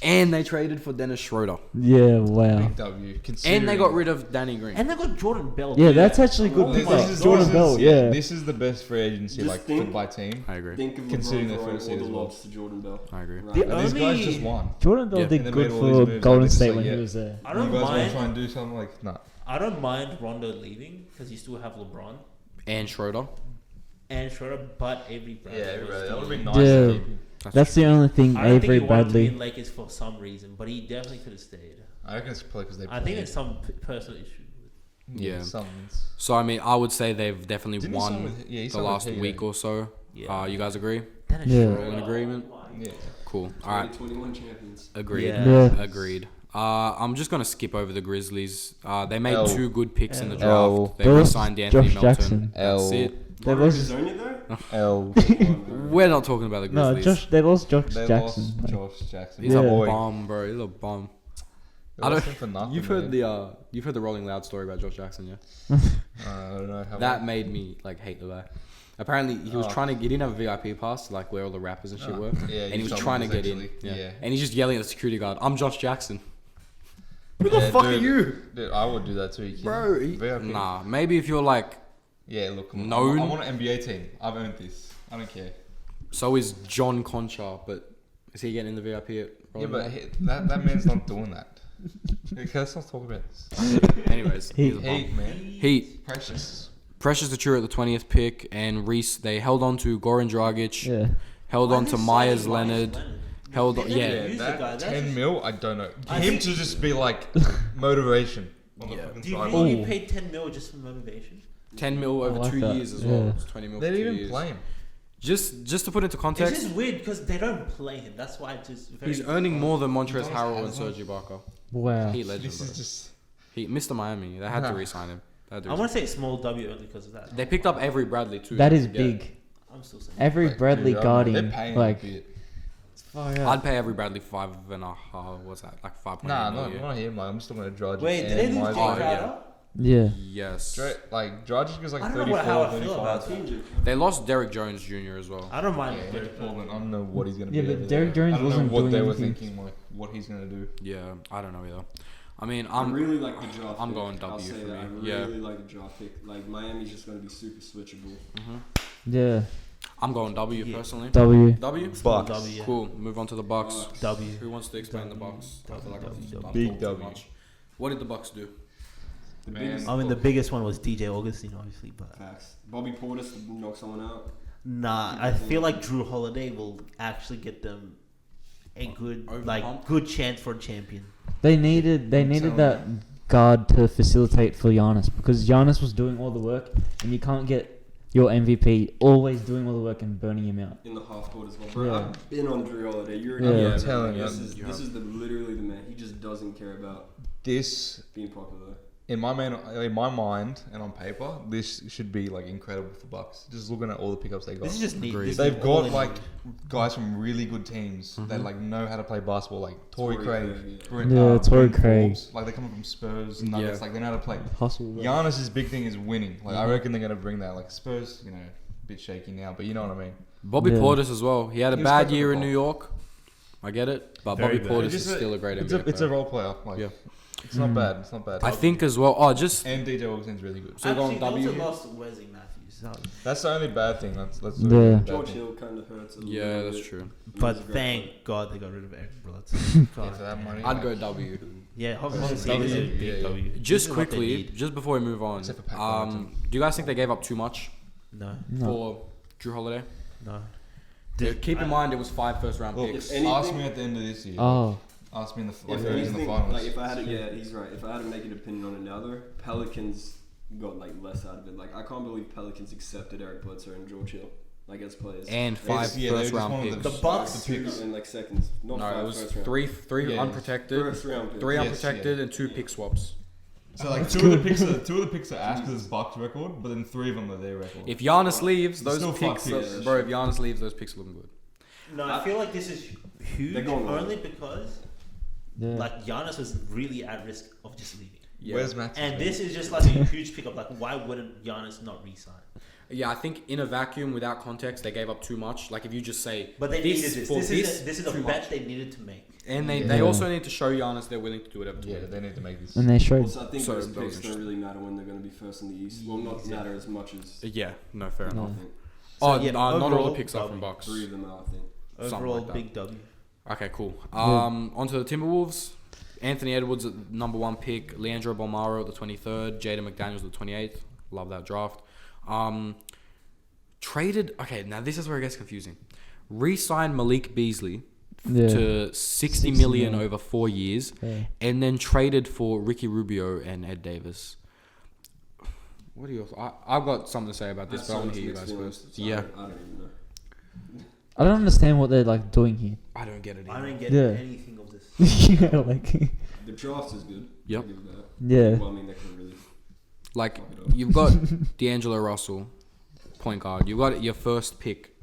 and they traded for Dennis Schroeder, Yeah, wow. Big W. and Considering- they got rid of Danny Green. And they got Jordan Bell. Yeah, too. that's actually good. Oh This, my this is, Jordan this Bell, is, yeah. This is the best free agency, Just like, think- by team. I agree. Think of Considering LeBron their throwing first all seed the as well. lobs to Jordan Bell. I agree. Right The now. And these guys only- just won. Jordan Bell Yeah. did And they good made all these for moves, Golden like, State it's when like, he yeah. was there. I You don't guys want to mind. try and do something like, nah. I don't mind Rondo leaving because you still have LeBron And Schroeder. and Schroeder, but Avery Bradley. Yeah, was that still- would have been nice Yeah. to keep him. That's the only thing. I don't think Avery he wanted to be Bradley. in Lakers for some reason, but he definitely could have stayed. I reckon it's probably because they I think played. there's some personal issue. Yeah. Something's- So I mean, I would say they've definitely Didn't he sign won with- yeah, he the signed with last Heat, week or so. Yeah. You guys agree? Dennis Yeah. We're all Schroeder. in agreement. Yeah. Cool. All right. 2021 champions. Agreed. Yeah. Yeah. Agreed. I'm just gonna skip over the Grizzlies. They made L. 2 good picks in the L. draft. They There was re-signed Anthony Josh Melton. Jackson. That's L. it. There Mark was Gasol there? L. We're not talking about the no Grizzlies. Josh. They lost Josh They Jackson. lost Like, Josh Jackson. He's Yeah. a boy. bum, bro. He's a bum. They I lost don't- him for nothing, You've heard man. you've heard the Rolling Loud story about Josh Jackson, yeah? I don't know how That made me like hate the guy. Apparently, he was Oh. trying to. He didn't have a VIP pass, like where all the rappers and shit Oh. were. Yeah, and he was told me trying to this get in. actually. Yeah. Yeah. And he's just yelling at the security guard, "I'm Josh Jackson." Who the Yeah, fuck are dude. you, Dude, I would do that too. bro? VIP. Nah, maybe if you're like, Yeah, look, I'm Known. on an NBA team. I've earned this. I don't care. so is John Concha, but is he getting in the VIP at Yeah, Rolling but Loud? that man's not doing that. Okay, let's not talk about this. Anyways, he's a bum. Heat, man. Heat. Precious. Precious Achiuwa at the 20th pick, and Reese. They held on to Goran Dragic, yeah. held Why on did to they Myers sign Leonard, held on. They never Yeah, use the that guy, that's 10 just- mil, I don't know. I Him think- to just be like motivation. On the Yeah. fucking Do you sideline. really Ooh. pay 10 mil just for motivation? 10 mil over I like 2 that. years as Yeah. well. It's 20 mil. They for didn't 2 even years. play him. Just to put into It's context, just weird because they don't play him. That's why it's just very. he's earning more than Montrezl does Harrell and have Serge Ibaka. Wow. He legend, This is bro. just. He Mr. Miami. They had to Nah. re-sign him. They had to I re-sign want to say small W only because of that. him. They picked up Avery Bradley too. That is Yeah. big. I'm still saying. Avery Like, Bradley dude, guarding, They're paying like, a bit. it's far out. I'd pay Avery Bradley 5.5. What's that? Like 5.8 Nah, million. not him. Like, I'm still gonna Dragic. Wait, did and they lose Jay Myers. Oh, Crowder? yeah. Yeah. Yes. Like Dragic is like I don't know 34, how I feel 35. about it. They lost Derek Jones Jr. as well. I don't mind. Yeah, Derek Derek Portland. I Crowder. don't know what he's gonna Yeah, be. but over Derek there. Jones I don't know wasn't what doing they were anything. thinking, like what he's gonna do. Yeah, I don't know either. I mean, I I'm really like the draft I'm pick. going I'll W say for that. me. I Yeah. really like the draft pick. Like, Miami's just going to be super switchable. Yeah. I'm going W Yeah. personally. W. W. Small W. Yeah. Cool. Move on to the Bucks. W. Who wants to explain the Bucks? I feel like I'm W. talking Big too W. much. What did the Bucks do? The Man. biggest I mean, the biggest one was DJ Augustine, obviously, but facts. Bobby Portis to knock someone out. nah, I feel like Drew Holiday will actually get them a good, Over like, hump? good chance for a champion. They needed that guard to facilitate for Giannis because Giannis was doing all the work and you can't get your MVP, always doing all the work and burning him out. in the half court as well. Bro, Yeah. I've been on Drew Holiday. You're Yeah. yeah, I'm telling you. This is literally the man. He just doesn't care about This being popular. in my mind and on paper, this should be like incredible for Bucks. Just looking at all the pickups they got. This is just neat. Agreed. This They've is all got they like need. guys from really good teams that like know how to play basketball, like Torrey Craig, Brent, Yeah, Torrey Brent Craig. Forbes. Like they're coming from Spurs, Nuggets. Yeah. Like they know how to play. Hustle. bro. Giannis's big thing is winning. Like I reckon they're gonna bring that. Like Spurs, a bit shaky now, but you know what I mean. Bobby Yeah. Portis as well. He had a He was bad quick year on in the New ball. York. I get it, but Very Bobby bad. Portis It's is just still a great It's NBA a player. role player. Like Yeah. it's not bad. It's not bad. I think as well. Oh, just and DJ Augustin's really good. So we're going Actually, they W also here? lost Wesley Matthews. That's the only bad thing. That's the Yeah. only bad George thing. Hill kind of hurts a little yeah, bit. that's true. But He's a great thank player. God they got rid of Aaron Brooks. Yeah, for that money. I'd like, go W. Yeah, W, obviously this is a big yeah. W. This Just is what they quickly, need. just before we move on, Except for Pat Connaughton. do you guys think they gave up too much No, No. for Drew Holiday? no. Keep in mind it was 5 first-round Look, picks. anything- ask me at the end of this year. Oh, Ask me in the If like, who's in the anything, finals. like if I had to, yeah, he's right. If I had to make an opinion on it now, though, Pelicans got like less out of it. Like I can't believe Pelicans accepted Eric Bledsoe and George Hill like as players. And They 5 just- yeah, they just first-round wanted picks. The Bucks- the picks in like seconds. Not No, 5 it was first round. three Yeah. unprotected, First round picks. 3 Yes, unprotected, yeah. and 2 pick swaps. So like two of the picks are Ashton's Bucks record, but then 3 of them are their record. If Giannis leaves, those Still picks, fucked, yeah. bro. If Giannis leaves, those picks are looking good. No, I feel like this is huge They're going only because yeah. like Giannis was really at risk of just leaving. Yeah. Where's Max? And this is just like a huge pickup. Like, why wouldn't Giannis not resign? Yeah, I think in a vacuum, without context, they gave up too much. Like if you just say, But they this needed this. for This is a too bet much. they needed to make. And they Yeah. also need to show Giannis they're willing to do whatever. Yeah, they need to make this. And they showed. Also, I think So those that was picks don't really matter when they're going to be first in the East. Well, not matter as much as Yeah, no, fair No. enough. I think. Oh, yeah, not all the overall, picks are from W. Bucks. 3 of them are, I think. Something Overall, like that. big W. Okay, cool. Onto the Timberwolves. Anthony Edwards at number 1 pick, Leandro Bolmaro at the 23rd, Jaden McDaniels at the 28th. Love that draft. Traded. Okay, now this is where it gets confusing. Re-signed Malik Beasley Yeah. to 60 million over 4 years, Yeah. and then traded for Ricky Rubio and Ed Davis. What do you? I've got something to say about this, but I want to hear you guys first. So Yeah, I don't even know. I don't understand what they're like doing here. I don't get it. I Either. don't get Yeah. anything of this. yeah, like The draft is good. Yep. I'll give it that. yeah. Well, I mean, they could really. Like fuck it up. you've got D'Angelo Russell, point guard. You've got your first pick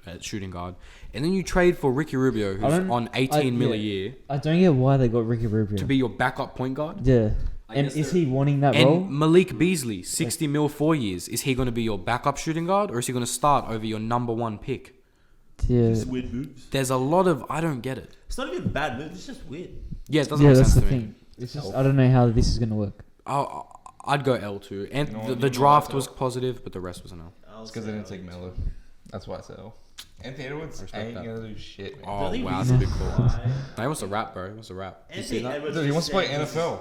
at shooting guard, and then you trade for Ricky Rubio, I who's don't- on 18 mil a yeah. year, I don't get why they got Ricky Rubio. to be your backup point guard. Yeah. I And guess is they're- he wanting that And role? Malik Beasley, 60 mil 4 years. Is he going to be your backup shooting guard, or is he going to start over your number 1 pick? Yeah. Just weird moves. There's a lot of I don't get it. It's not even bad moves. It's just weird. Yeah, it doesn't Yeah, make that's sense the to me. thing. It's just I don't know how this is gonna work. I'd go L too, and You know the, what, the you know draft what, was positive, but the rest was an L. It's because they didn't take Melo. That's why I said L. Anthony Edwards respect ain't that. gonna do shit, man. Oh The only wow, that's a reason big call. why- No, he wants to rap, bro. He wants to rap. You see Anthony that? Edwards Dude, he is wants to play saying- NFL.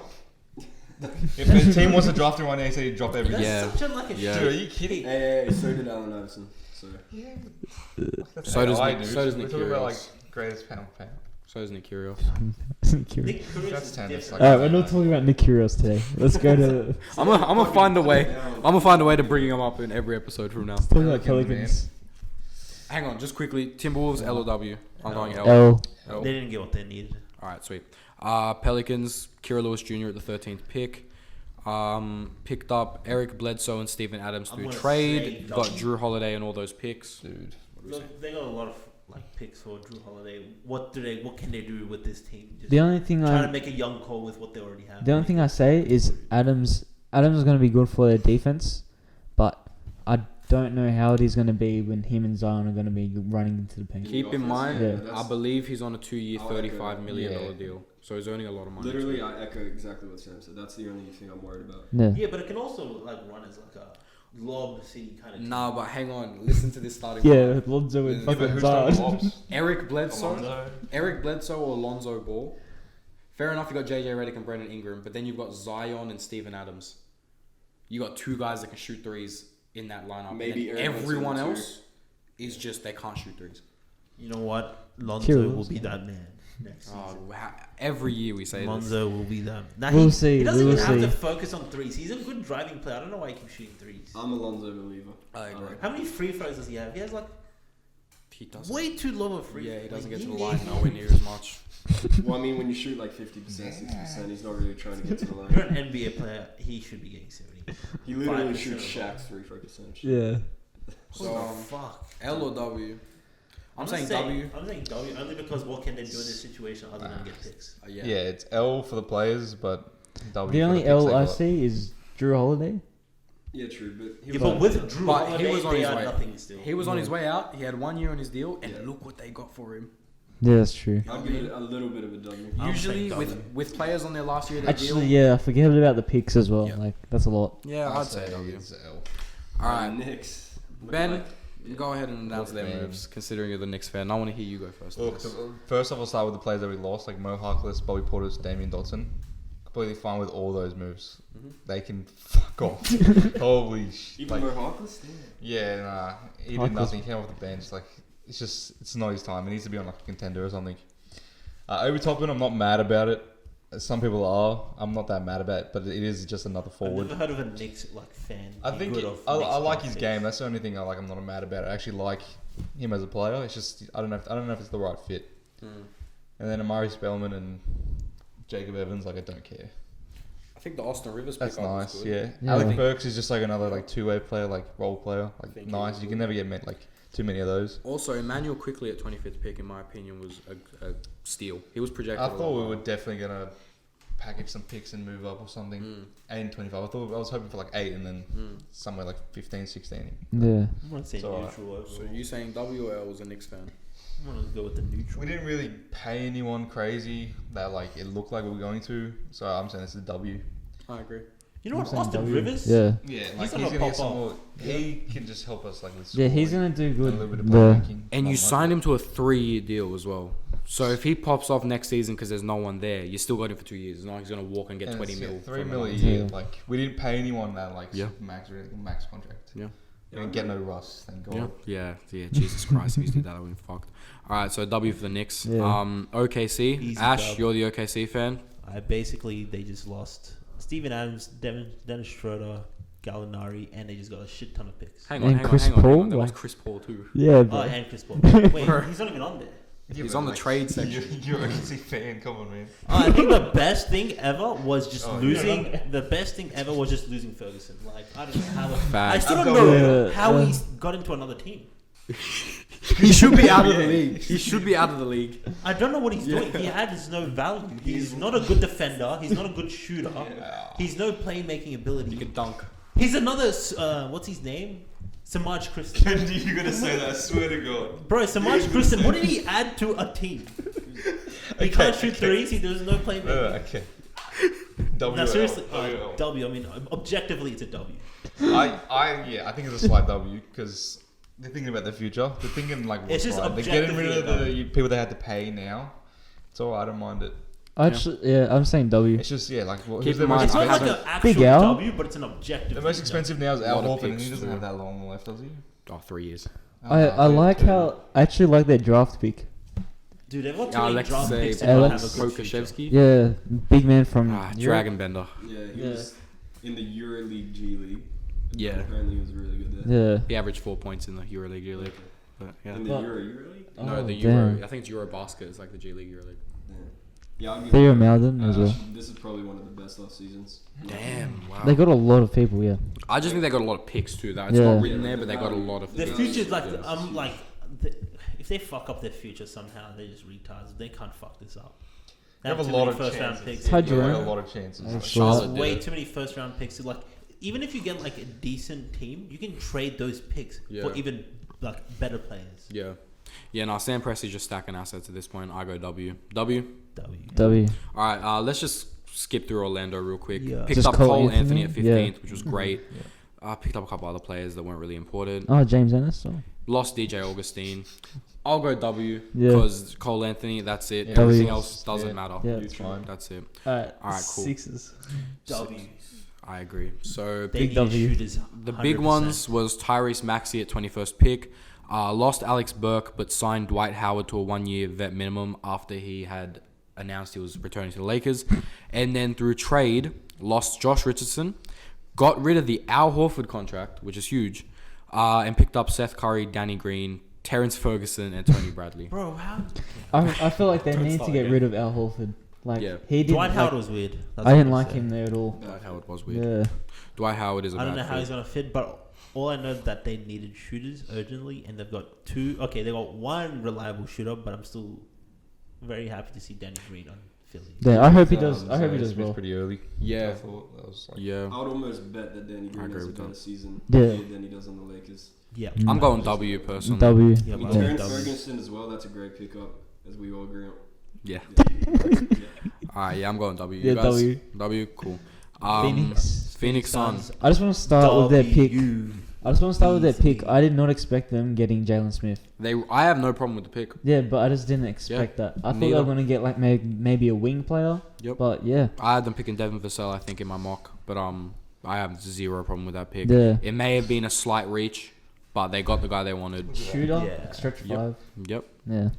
If the team wants to draft him right now, he said he'd drop everything. That's Yeah. such a, like a Yeah. Dude, are you kidding? Hey, so did Allen Iverson. So So does Nick- dude. so does We're Nick talking about like Kyrgios. greatest pound for pound. So is Nick Kyrgios. Nick Kyrgios That's is 10, that's different. like- Alright, we're not talking about Nick Kyrgios today. Let's go to I'm gonna find a way. I'm gonna find a way to bring him up in every episode from now. talking about Pelicans, Pelicans. Hang on, just quickly. Timberwolves, L or W? I'm going L. L. L. They didn't get what they needed. All right, sweet. Pelicans, Kira Lewis Jr. at the 13th pick. Picked up Eric Bledsoe and Steven Adams I'm through gonna trade. say Got W. Drew Holiday and all those picks. Dude. Look, they got a lot of like picks for Drew Holiday. What can they do with this team? Just The only thing trying to I make a young core with what they already have. the only thing I say is Adams is gonna be good for their defense, but I don't know how it is gonna be when him and Zion are gonna be running into the paint. Keep in mind, Yeah. I believe he's on a 2-year, I'll echo $35 million Yeah. deal. So he's earning a lot of money. literally, I echo exactly what Sam said. That's the only thing I'm worried about. Yeah. Yeah, but it can also like run as like a lob city kind of. Nah, but hang on. Listen to this starting Yeah, lineup. Lonzo and Yeah, but fucking who's Zion. done lobs? Eric Bledsoe. Alonzo? Eric Bledsoe or Alonzo Ball. Fair enough, you got JJ Redick and Brandon Ingram, but then you've got Zion and Steven Adams. You got 2 guys that can shoot threes in that lineup. Maybe and Eric then everyone Bledsoe too. else is just they can't shoot threes. You know what? Lonzo Kyrgios. will be that man. next season. Every year we say this. Lonzo will be them. Now We'll he see, doesn't we'll even have see. to focus on threes. He's a good driving player. I don't know why he keeps shooting threes. I'm a Lonzo believer. I agree. How many free throws does he have? He has like He doesn't. way too low of free. Yeah, he doesn't like, get to he the line needs- nowhere near as much. Well, I mean, when you shoot like 50%, 60%, he's not really trying to get to the You're line. an NBA player. He should be getting 70. He literally 5% shoots of the ball. Shaq's 3 percentage. Yeah. So, What the fuck? L or W? I'm saying not W. I'm saying W only because what can they do in this situation other than get picks? Yeah, it's L for the players, but W. The for only picks L they I got. see is Drew Holiday. Yeah, true, but he Yeah, was but with Drew But he Holiday, was on they his are way. nothing still. He was on his way out. He had 1 year on his deal, and Yeah. look what they got for him. Yeah, that's true. I'll give it a little bit of a W. I'm Usually, saying with W. with players on their last year of their Actually, deal. yeah, I forget about the picks as well. Yeah. Like that's a lot. Yeah, I'd say W. it's L. All right, Knicks. Ben, go ahead and announce Look, their man. moves. Considering you're the Knicks fan, I want to hear you go first. on Look, this. first off, I'll start with the players that we lost, like Mo Harkless, Bobby Portis, Damian Dotson. Completely fine with all those moves. They can fuck off. Holy shit. Even Like, Mo Harkless? Damn. yeah, nah. He Harkless. did nothing. He came off the bench. Like, it's not his time. He needs to be on like a contender or something. Obi Toppin, I'm not mad about it. Some people are. I'm not that mad about it, but it is just another I've forward. never heard of a Knicks like fan. I be think good of I Knicks like his picks. game. That's the only thing I like. I'm not mad about it. I actually like him as a player. It's just I don't know if it's the right fit. And then Amari Spellman and Jacob Evans, like I don't care. I think the Austin Rivers That's pick nice. was good. Yeah. Yeah. Alec Burks is just like another like two-way player, like role player, like think he nice. was You can never get like too many of those. Also, Emmanuel quickly at 25th pick, in my opinion, was a steal. He was projected. I a thought lot we were higher. definitely gonna package some picks and move up or something. 8 and 25. I was hoping for like 8 and then somewhere like 15, 16. Yeah. I'm gonna say It's alright. neutral overall. So you saying W or L was a Knicks fan? I'm gonna go with the neutral. We didn't really pay anyone crazy that like it looked like we were going to. So I'm saying this is a W. I agree. You know I'm what, saying Austin W. Rivers? Yeah. Yeah, He's like gonna he's gonna pop get some off. more. He can just help us like with Yeah, he's scoring gonna do and a good. little bit of Yeah. playmaking. And Not you much, signed but- him to a 3-year deal as well. So if he pops off next season because there's no one there, you still got him for 2 years. It's not like he's gonna walk and get And 20 it's, mil. 3 from mil a another year. Yeah. Like we didn't pay anyone that like Yeah. max or anything, max contract. Yeah. We didn't get no Russ, thank God. Yeah. Jesus Christ, if he's did that, I would have been fucked. All right, so W for the Knicks. Yeah. OKC. Easy Ash, dub. you're the OKC fan. They just lost Steven Adams, Dennis Schroeder, Gallinari, and they just got a shit ton of picks. Hang And on, Chris hang on. Paul, There was like- Chris Paul too. Yeah, Oh, bro. and Chris Paul. Wait, he's not even on there. Yeah, He's but, on the trade section. You're a OKC fan, come on, man. I think the best thing ever was just Oh, losing. yeah. The best thing ever was just losing Ferguson. Like I don't know how. I Facts. still I've don't got- know Yeah, how yeah. he's got into another team. He should be out of the league. He should be out of the league. I don't know what he's doing. He has no value. He's not a good defender. He's not a good shooter. He's no playmaking He ability. can dunk. He's another. What's his name? Samaj Kristen. You're gonna say that, I swear to God. Bro, Samaj Kristen. What did he add to a team? He can't shoot threes. He does no playmaking. Okay. No, seriously. WL. W. I mean, objectively, it's a W. I think it's a slight W because they're thinking about the future. They're thinking like what's It's just right. They're getting rid of objectively the people they had to pay now. It's alright, I don't mind it. Actually, yeah, I'm saying W. It's just like Keep who's the in most mind, It's not like haven't- an actual Big Al? W, but it's an objective. The most expensive now is Lot Al of Horford, and picks, he doesn't yeah. have that long left, does he? Oh, 3 years. I like how I actually like their draft pick. Dude, they've got too Yeah, I many like to draft say picks that don't have Alex a good future. Kokashevsky. Yeah, big man from Europe. Dragon Bender. Yeah, he Yeah. was in the EuroLeague G League. Yeah. Apparently he was really good there. Yeah. He averaged 4 points in the EuroLeague, G League. But, yeah. In the But- EuroLeague? No, the Oh, Euro. damn. I think it's Eurobasket. It's like the G League, EuroLeague. Yeah, I'll give Theo it- Malden as well. actually, this is probably one of the best off seasons. Damn. Wow. They got a lot of people, yeah. I just think they got a lot of picks too. That it's Yeah. not written there, but they got a lot of. Their picks. future's like, Yeah. if they fuck up their future somehow, they're just retards. They can't fuck this up. They have a too lot many of first round chances. picks. Ty They have Jerome. a lot of chances. That's Charlotte There's did way it. too many first round picks. Like, even if you get like a decent team, you can trade those picks Yeah. for even like better players. Yeah. Yeah, no, Sam Presti's just stacking assets at this point. I go W. W. W. All right, let's just skip through Orlando real quick. Yeah. Picked Just up Cole Cole Anthony Anthony? at 15th, which was great. Picked up a couple other players that weren't really important. Oh, James Ennis. Oh. Lost DJ Augustine. I'll go W Yeah. because Cole Anthony, that's it. Yeah, Everything W. else doesn't Yeah. matter. Yeah. It's fine. That's it. Alright, Alright, cool. Sixers. W. I agree. So They Big need W. shooters. the big 100%. ones was Tyrese Maxey at 21st pick. Lost Alex Burke, but signed Dwight Howard to a 1-year vet minimum after he had announced he was returning to the Lakers. And then through trade, lost Josh Richardson, got rid of the Al Horford contract, which is huge, and picked up Seth Curry, Danny Green, Terrence Ferguson, and Tony Bradley. Bro, how? I feel like they Don't need to start get again. rid of Al Horford. Like Yeah. he didn't. Dwight like, Howard was weird. That's I what didn't I'm like saying. him there at all. Dwight Howard was weird. Yeah. Dwight Howard is a I don't bad know how fit. he's gonna fit, but all I know is that they needed shooters urgently, and they've got two. Okay, they got one reliable shooter, but I'm still very happy to see Danny Green on Philly. Yeah, I hope he does. I hope he does Smith well. pretty early. Yeah. I thought that was like, Yeah. I would almost bet that Danny Green agree has a with better that. season Yeah. than he does on the Lakers. Yeah, I'm going W personally. W. Yeah, I mean, but Terrence W. Ferguson as well. That's a great pickup, as we all agree on. Yeah. Yeah. Alright, yeah, I'm going W. Yeah, You guys? W. W, cool. Phoenix Suns. I just want to start with their pick. W. I just want to start with their pick. Easy. I did not expect them getting Jalen Smith. I have no problem with the pick. Yeah, but I just didn't expect that. I thought they neither. were going to get like maybe a wing player. Yep. But yeah, I had them picking Devin Vassell, I think, in my mock, but I have zero problem with that pick. Yeah. It may have been a slight reach, but they got the guy they wanted. shooter, Yeah. stretch Yep. five. Yep. Yeah.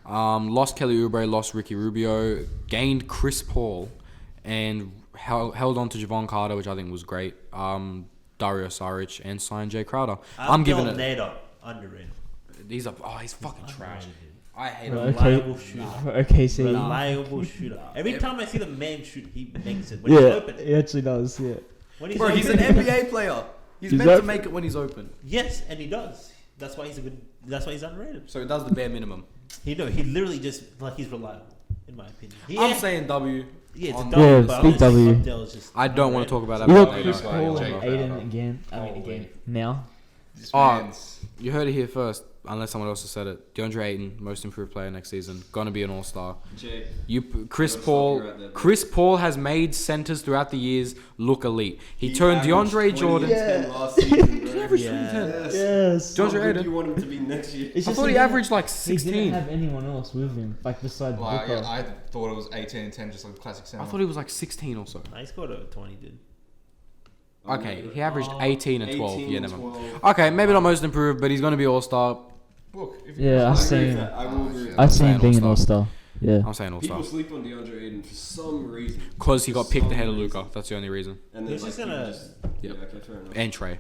Lost Kelly Oubre, lost Ricky Rubio, gained Chris Paul, and held on to Javon Carter, which I think was great. Dario Saric, and signed Jay Crowder. I'm giving it. Nader underrated. He's fucking trash. I hate Right. him. Reliable shooter. Okay, see. Reliable shooter. Every time I see the man shoot, he makes it when he's Yeah, open. he actually does. Yeah. When he's Bro, open, he's an NBA player. He's He's meant to open. make it when he's open. Yes, and he does. That's why he's a good. That's why he's underrated. So he does the bare minimum. He literally just like he's reliable, in my opinion. I'm saying W. yeah, it's a on- W, Yeah, but big honestly, W. Abdel is just I don't want to underrated. talk about You that. got yeah, Chris yeah, Paul yeah, and yeah. Aiden again. Holy. Again. Now. This Oh, man's You heard it here first, unless someone else has said it. DeAndre Ayton, most improved player next season, gonna be an all-star. Jay, Chris Gotta stop Paul. you right there, bro. Chris Paul has made centers throughout the years look elite. He he turned averaged DeAndre 20 Jordan. and 10 last season, bro. He averaged Yeah. 20 and 10. Yes. Yes. How DeAndre good Ayton. do you want him to be next year? It's I just thought he didn't- averaged like He 16. didn't have anyone else with him, like besides like, Booker. I thought it was 18 and 10, just like classic center. I thought he was like 16 or so. Nah, he scored over 20, dude. Okay, he averaged 18 and 12. 18 Yeah, and never mind. 12. Okay, maybe not most improved, but he's gonna be all-star. Look, if Yeah, I I've agree with seen. that. I will agree with I've that. seen him being an all-star. all-star. Yeah. I'm saying all-star. People sleep on DeAndre Ayton for some reason. Because he got For picked some ahead of reason. Luka. That's the only reason. And He's then, just like, gonna- yeah, Yep. okay, fair enough. And Trey.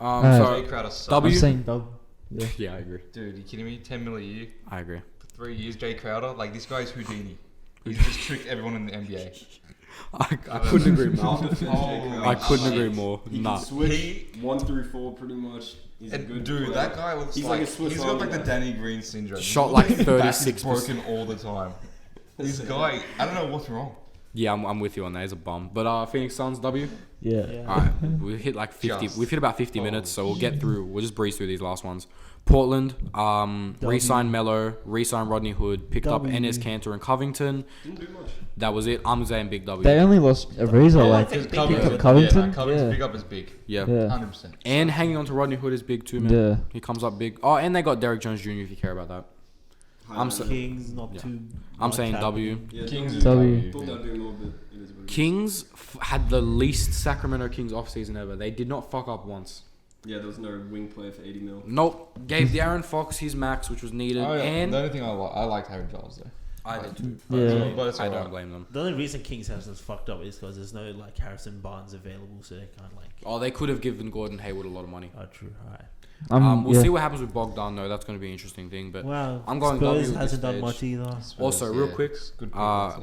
Alright. So Jay Crowder sucks. W. I'm saying W. Yeah. Yeah, I agree. Dude, you kidding me? 10 mil a year I agree. for 3 years. Jay Crowder, like this guy's Houdini. He's just tricked everyone in the NBA. I couldn't agree more. I'll defend Jay Crowder. I couldn't agree more. He Nah. can switch 1 through 4 pretty much. He's a And good dude, player. that guy looks He's like like a Swiss he's got Army like the knife. Danny Green syndrome. Shot like His back is 36%. broken all the time. This guy, I don't know what's wrong. Yeah, I'm with you on that. He's a bum. But Phoenix Suns W. Yeah. Yeah. All right, we hit like 50. Just. We've hit about 50 minutes, so we'll get through. We'll just breeze through these last ones. Portland, re-signed Melo, re-signed Rodney Hood, picked up W. Enes Kanter and Covington. Didn't do much. That was it. I'm saying big W. They only lost Ariza, Yeah, like. Because Covington, Covington? yeah, Covington's Yeah. pick up is big. Yeah. Yeah. 100%. And hanging on to Rodney Hood is big too, man. Yeah. He comes up big. Oh, and they got Derrick Jones Jr. if you care about that. I'm so- Kings not Yeah. too. I'm much saying happening. W. Yeah, Kings W. is W. Thought they'd do more, but it is what it is. Kings had the least Sacramento Kings offseason ever. They did not fuck up once. Yeah, there was no wing player for 80 mil. Nope. Gave De'Aaron Fox his max, which was needed. Oh, yeah. And The only thing I liked Harry Giles though. I did too. Yeah. But it's I alright. don't blame them. The only reason Kings has us fucked up is because there's no like Harrison Barnes available, so they can't like. Oh, they could have given Gordon Hayward a lot of money. Oh, true. Alright. We'll yeah. see what happens with Bogdan, though. That's going to be an interesting thing. But Wow. I'm going W Spurs at hasn't this done much stage. either. Also, real quick, it's good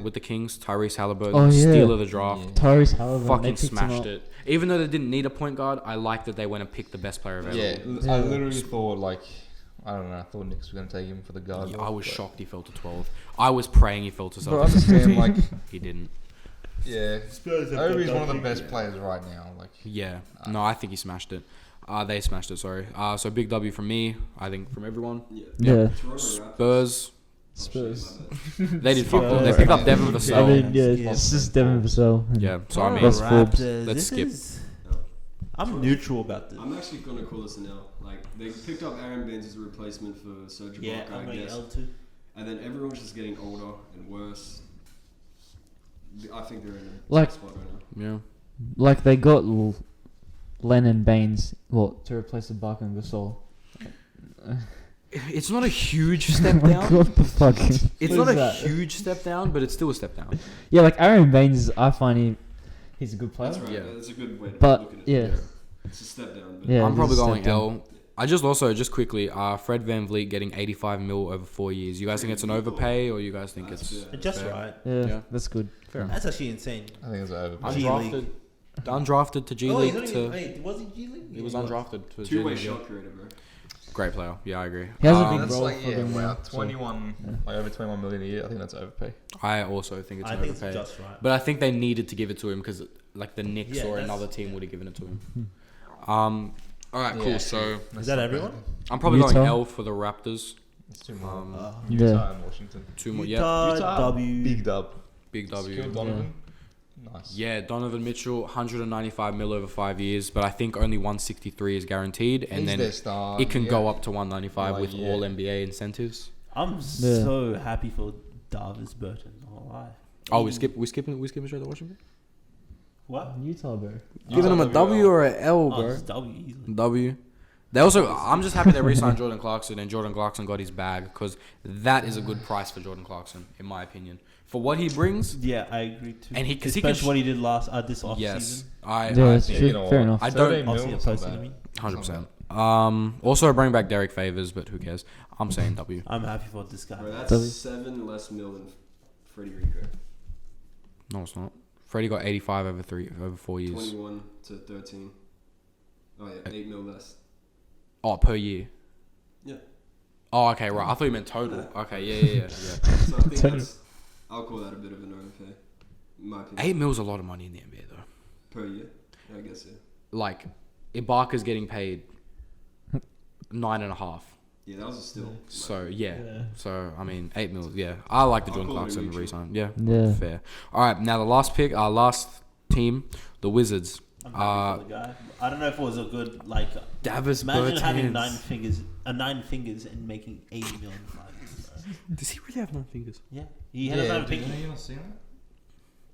with the Kings, Tyrese Halliburton, Oh, yeah. steal of the draft, Yeah. Tyrese Halliburton. they fucking picked him smashed up. it. Even though they didn't need a point guard, I like that they went and picked the best player available. Yeah, I literally thought like, I don't know, I thought Knicks were gonna take him for the guard. I was but- shocked he fell to 12. I was praying he fell to But I 17. understand, like, He didn't. yeah, Spurs have Obi's done one of the nothing. best players right now. Like, Yeah. No, I think he smashed it. They smashed it, sorry. So big W from me, I think from everyone. Yeah. Yeah. Toronto Spurs, Spurs. they did fuck all. They Spurs. picked up Devin I Vassell. mean, yeah, Yeah. it's just Devin Vassell. Yeah, so I mean, That's Forbes. Raptors. Let's This skip. is- I'm neutral about this. I'm actually going to call this an L. Like, they picked up Aaron Baines as a replacement for Serge Yeah, Ibaka, I'm I going guess. L2. And then everyone's just getting older and worse. I think they're in a Like- tough spot right now. yeah. Like they got Lennon Baines, to replace the Barker and Gasol. It's not a huge step Oh my down. God, the fuck? It's What not is a that? huge step down, but it's still a step down. Yeah, like Aaron Baines, I find he's a good player. That's right. Yeah. That's a good way to But look at it. yeah, It's a step down. But yeah, I'm it probably is a going step down. L. I just quickly, Fred VanVleet getting 85 mil over 4 years. You guys think it's an overpay, or you guys think That's it's fair. Just fair? right. Yeah, Yeah. that's good. Fair enough. That's actually insane. I think it's over. G Undrafted, undrafted to G Oh, he's League not to. even, wait, was he G League? He was undrafted to G Two-way League. Yeah. shot creator, bro. Great player. Yeah, I agree. He has a Um, big That's role like for them wow, now, so- 21, Yeah. like over 21 million a year. I think that's overpay. I also think it's I an think it's overpay. just right. But I think they needed to give it to him because, like, the Knicks Yeah, or that's- another team yeah. would have given it to him. Hmm. All right, cool. Yeah, So That's Is that not everyone? bad. I'm probably Utah? going L for the Raptors. It's two more. Yeah. Utah and Washington. Two more. Yeah, Utah, Utah, W. big dub. big W. Secure Donovan. Nice. Yeah, Donovan Mitchell, 195 mil over 5 years, but I think only 163 is guaranteed, and He's then their star. it can yeah. go up to 195 Like, with yeah. all NBA incentives. I'm so happy for Davis Burton. Not lie. Oh, we skipping straight to Washington. What? Utah, bro. Giving him a W or a L, Oh, bro. it's W easily. W. They also, I'm just happy they re-signed Jordan Clarkson, and Jordan Clarkson got his bag because that is a good price for Jordan Clarkson, in my opinion, for what he brings. Yeah, I agree too. And he- 'cause he can especially what he did last this offseason. Yes, Yeah, I that's think true. you know Fair what? enough. I don't- 30 mil, Obviously, it's not posting, bad. I mean. 100%. Also bring back Derek Favors, but who cares? I'm saying W. I'm happy for this guy. Bro, that's W. 7 less mil than Freddie Rico. No, it's not. Freddie got 85 over 4 years. 21 to 13. Oh yeah, 8 mil less. Oh, per year. Yeah. Oh, okay, right. I thought you meant total. Okay, yeah. So I think that's, I'll call that a bit of an overpay, in my opinion. 8 mil's a lot of money in the NBA, though. Per year? I guess, yeah. Like, Ibaka's getting paid 9.5. Yeah, that was a steal. So yeah. Yeah. So I mean, 8 mil. Yeah, I like the I'll Jordan call it a Clarkson mutual. re-sign. Yeah, Yeah. fair. All right, now the last pick, our last team, the Wizards. I'm happy for the guy. I don't know if it was a good like. Davis Imagine having Bertans. 9 fingers and making 80 million. in 5 years, bro. Does he really have 9 fingers? Yeah, he doesn't have a pinky. You not seen that?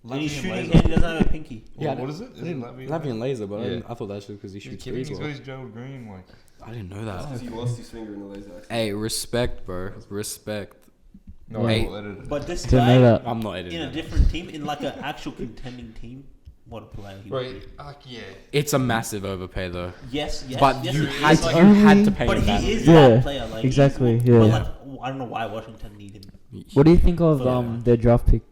When he's Latvian shooting, laser. hand, he doesn't have a pinky. What is it? Is it Latvian laser, but Yeah. I thought that's just because he He's shoots kidding. threes He's got well. his Gerald Green like. I didn't know That's that. because he lost his finger in the laser accident. Hey, respect, bro. Respect. No, Hey. I'll edit it. But this Didn't know guy that. I'm not in editing a it. different team, in like an actual contending team, what a player he would Right, be. yeah. It's a massive overpay, though. Yes, But yes, you it had is. to, Like, you had to pay but him that. he is Yeah, that player. Like exactly, he's- yeah. But like, I don't know why Washington need him. What do you think of Yeah. their draft pick,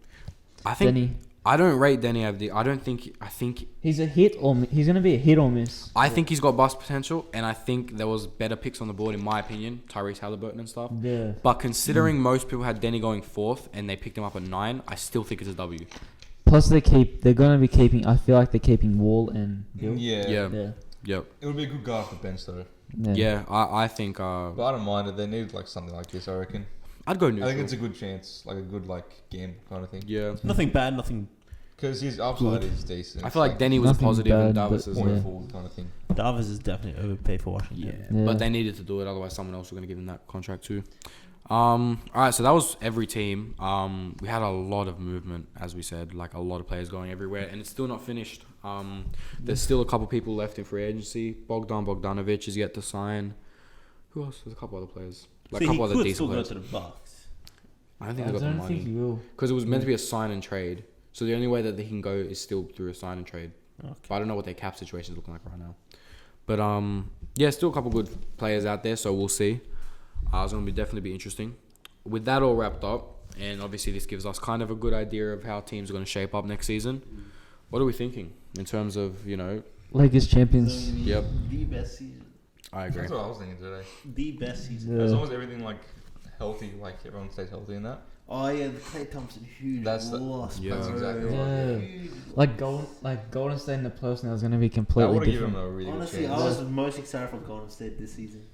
I think Denny? I don't rate Denny Avdi. I think He's a hit or he's gonna be a hit or miss. I think he's got bust potential, and I think there was better picks on the board in my opinion, Tyrese Halliburton and stuff. Yeah. But considering most people had Denny going 4th and they picked him up at 9, I still think it's a W. Plus they're gonna be keeping. I feel like they're keeping Wall and Bill. Yeah. Yeah. Yep. It would be a good guy off the bench though. Yeah, I think But I don't mind it. They need like something like this. I reckon. I'd go I neutral. think it's a good chance, like a good gamble kind of thing. Yeah. Nothing bad, nothing. Because his upside is decent. I feel like It's Denny was Nothing positive and bad, Davis but is point yeah. forward kind of thing. Davis is definitely overpaid for Washington. Yeah. Yeah. But they needed to do it, otherwise someone else was going to give him that contract too. All right, so that was every team. We had a lot of movement, as we said, like a lot of players going everywhere, and it's still not finished. There's still a couple people left in free agency. Bogdanovic is yet to sign. Who else? There's a couple other players, like See, a couple he other could still decent go players. to the Bucks. I don't think I they got the don't think he money will. because it was meant to be a sign and trade. So the only way that they can go is still through a sign and trade. Okay. But I don't know what their cap situation is looking like right now. But yeah, still a couple good players out there, so we'll see. It's going to definitely be interesting. With that all wrapped up, and obviously this gives us kind of a good idea of how teams are going to shape up next season. What are we thinking in terms of, Lakers champions. Yep. The best season. I agree. That's what I was thinking today. The best season. Yeah. As long as everything healthy, everyone stays healthy in that. Oh yeah, the Clay Thompson huge That's the- loss. Yeah. That's bro. exactly right. Yeah. Huge. Like Golden State in the playoffs now is gonna be I completely would have given different. him a really Honestly, good I chance. was most excited for Golden State this season.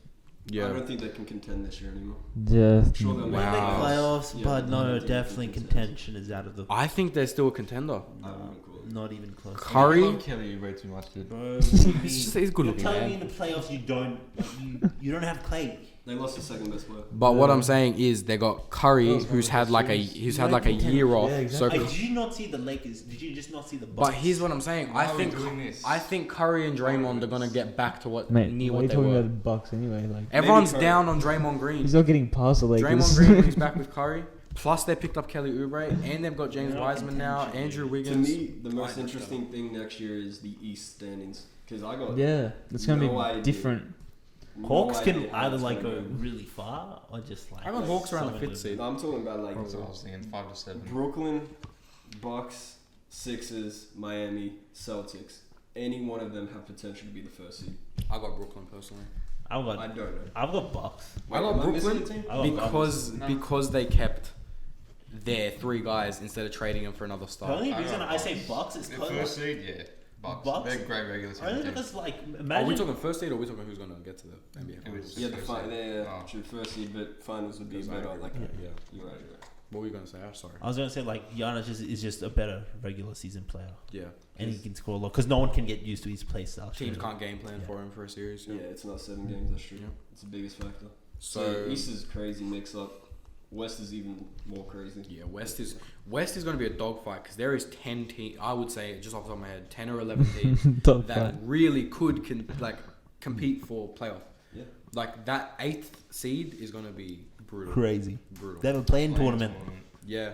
I Yeah. don't think they can contend this year anymore. Yeah. Sure, they'll make They make Wow. playoffs, Yeah, but I no, don't think definitely they can contention is out of the. I think they're still a contender. I wouldn't call it. Not even close. Curry? I love Kelly way too much, dude. Bro, He's good you're looking, telling man. me in the playoffs you don't have Clay. They lost the second best player. But what I'm saying is they got Curry, who's had like a year off. Yeah, exactly. Did you not see the Lakers? Did you just not see the Bucks? But here's what I'm saying. Why are we doing this? I think Curry and Draymond are gonna get back to what Mate, near why are what you they talking were. about the Bucks anyway? Like, Everyone's Curry. down on Draymond Green. he's not getting past the Lakers. Draymond Green is back with Curry. Plus they picked up Kelly Oubre and they've got James Wiseman now, Andrew To Wiggins. me, the most interesting thing next year is the East standings because I got Yeah, it's gonna No be idea. different. Hawks can idea how either it's like gonna go really far or just like. I got Hawks around the somewhere fifth in seed. No, I'm talking about like That's what I was thinking, 5 to 7. Brooklyn, Bucks, Sixers, Miami, Celtics. Any one of them have potential to be the first seed. I got Brooklyn personally. I've I got don't know. I've got Bucks. I got Am I missing Brooklyn a team? I got Bucks. because they kept their 3 guys instead of trading them for another The star. only I reason got I say Bucks. Bucks is The first seed, yeah. Bucks. Bucks? They're great regular season only team. because like Are imagine we talking first seed or are we talking who's gonna get to the NBA It finals? was- Yeah, the First fi- seed. they're Oh. true first seed, but finals would be Because I better. agree Like, with that, yeah. you're right. You're right. What were you gonna say? I'm sorry. I was gonna say like Giannis is just a better regular season player, Yeah. and he can score a lot because no one can get used to his play style. Teams straight can't game plan Yeah. for him for a series. Yeah, it's not 7 games. That's true. Yeah. It's the biggest factor. So So East is crazy mix up. West is even more crazy. yeah, West is going to be a dogfight because there is 10 teams. I would say just off the top of my head, 10 or 11 teams Dogfight. that really could compete for playoff. Yeah. Like that 8th seed is going to be brutal. Crazy. Brutal. They have a playing tournament. Yeah.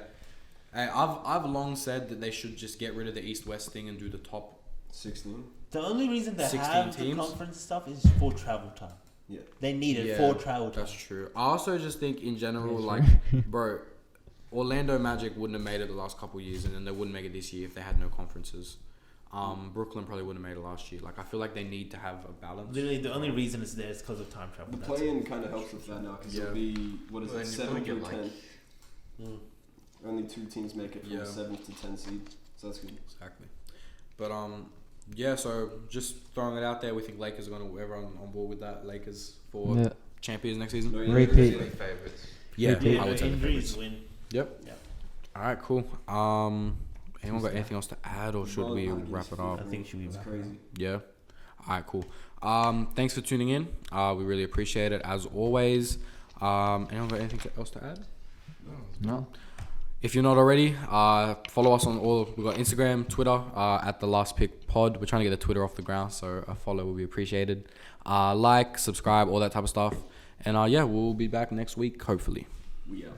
Hey, I've long said that they should just get rid of the East-West thing and do the top. 16. The only reason they 16 have teams? the conference stuff is for travel time. Yeah. They need it Yeah, for travel time. That's true. I also just think in general, like, bro, Orlando Magic wouldn't have made it the last couple of years, and then they wouldn't make it this year if they had no conferences. Brooklyn probably wouldn't have made it last year. Like, I feel like they need to have a balance. Literally, the only reason it's there is because of time travel. The That's play-in kind of helps with that now because Yeah. it'll be, what is Well, it, then you 7 probably through get, 10. it. Mm. Only 2 teams make it from Yeah. 7th to 10 seed. So that's good. Exactly. But yeah. So just throwing it out there, we think Lakers are going to everyone on board with that. Lakers for Yeah. champions next season. No, yeah, Repeat. They're favourites. Yeah, Repeat. I would say the injuries favorites. win. Yep. Yeah. All right. Cool. Anyone got anything else to add, or should we wrap it up? I think should we That's wrap it crazy. Yeah. All right. Cool. Thanks for tuning in. We really appreciate it as always. Anyone got anything else to add? No. If you're not already, follow us on all. We've got Instagram, Twitter, at The Last Pick Pod. We're trying to get the Twitter off the ground, so a follow will be appreciated. Like, subscribe, all that type of stuff. And yeah, we'll be back next week, hopefully. We out.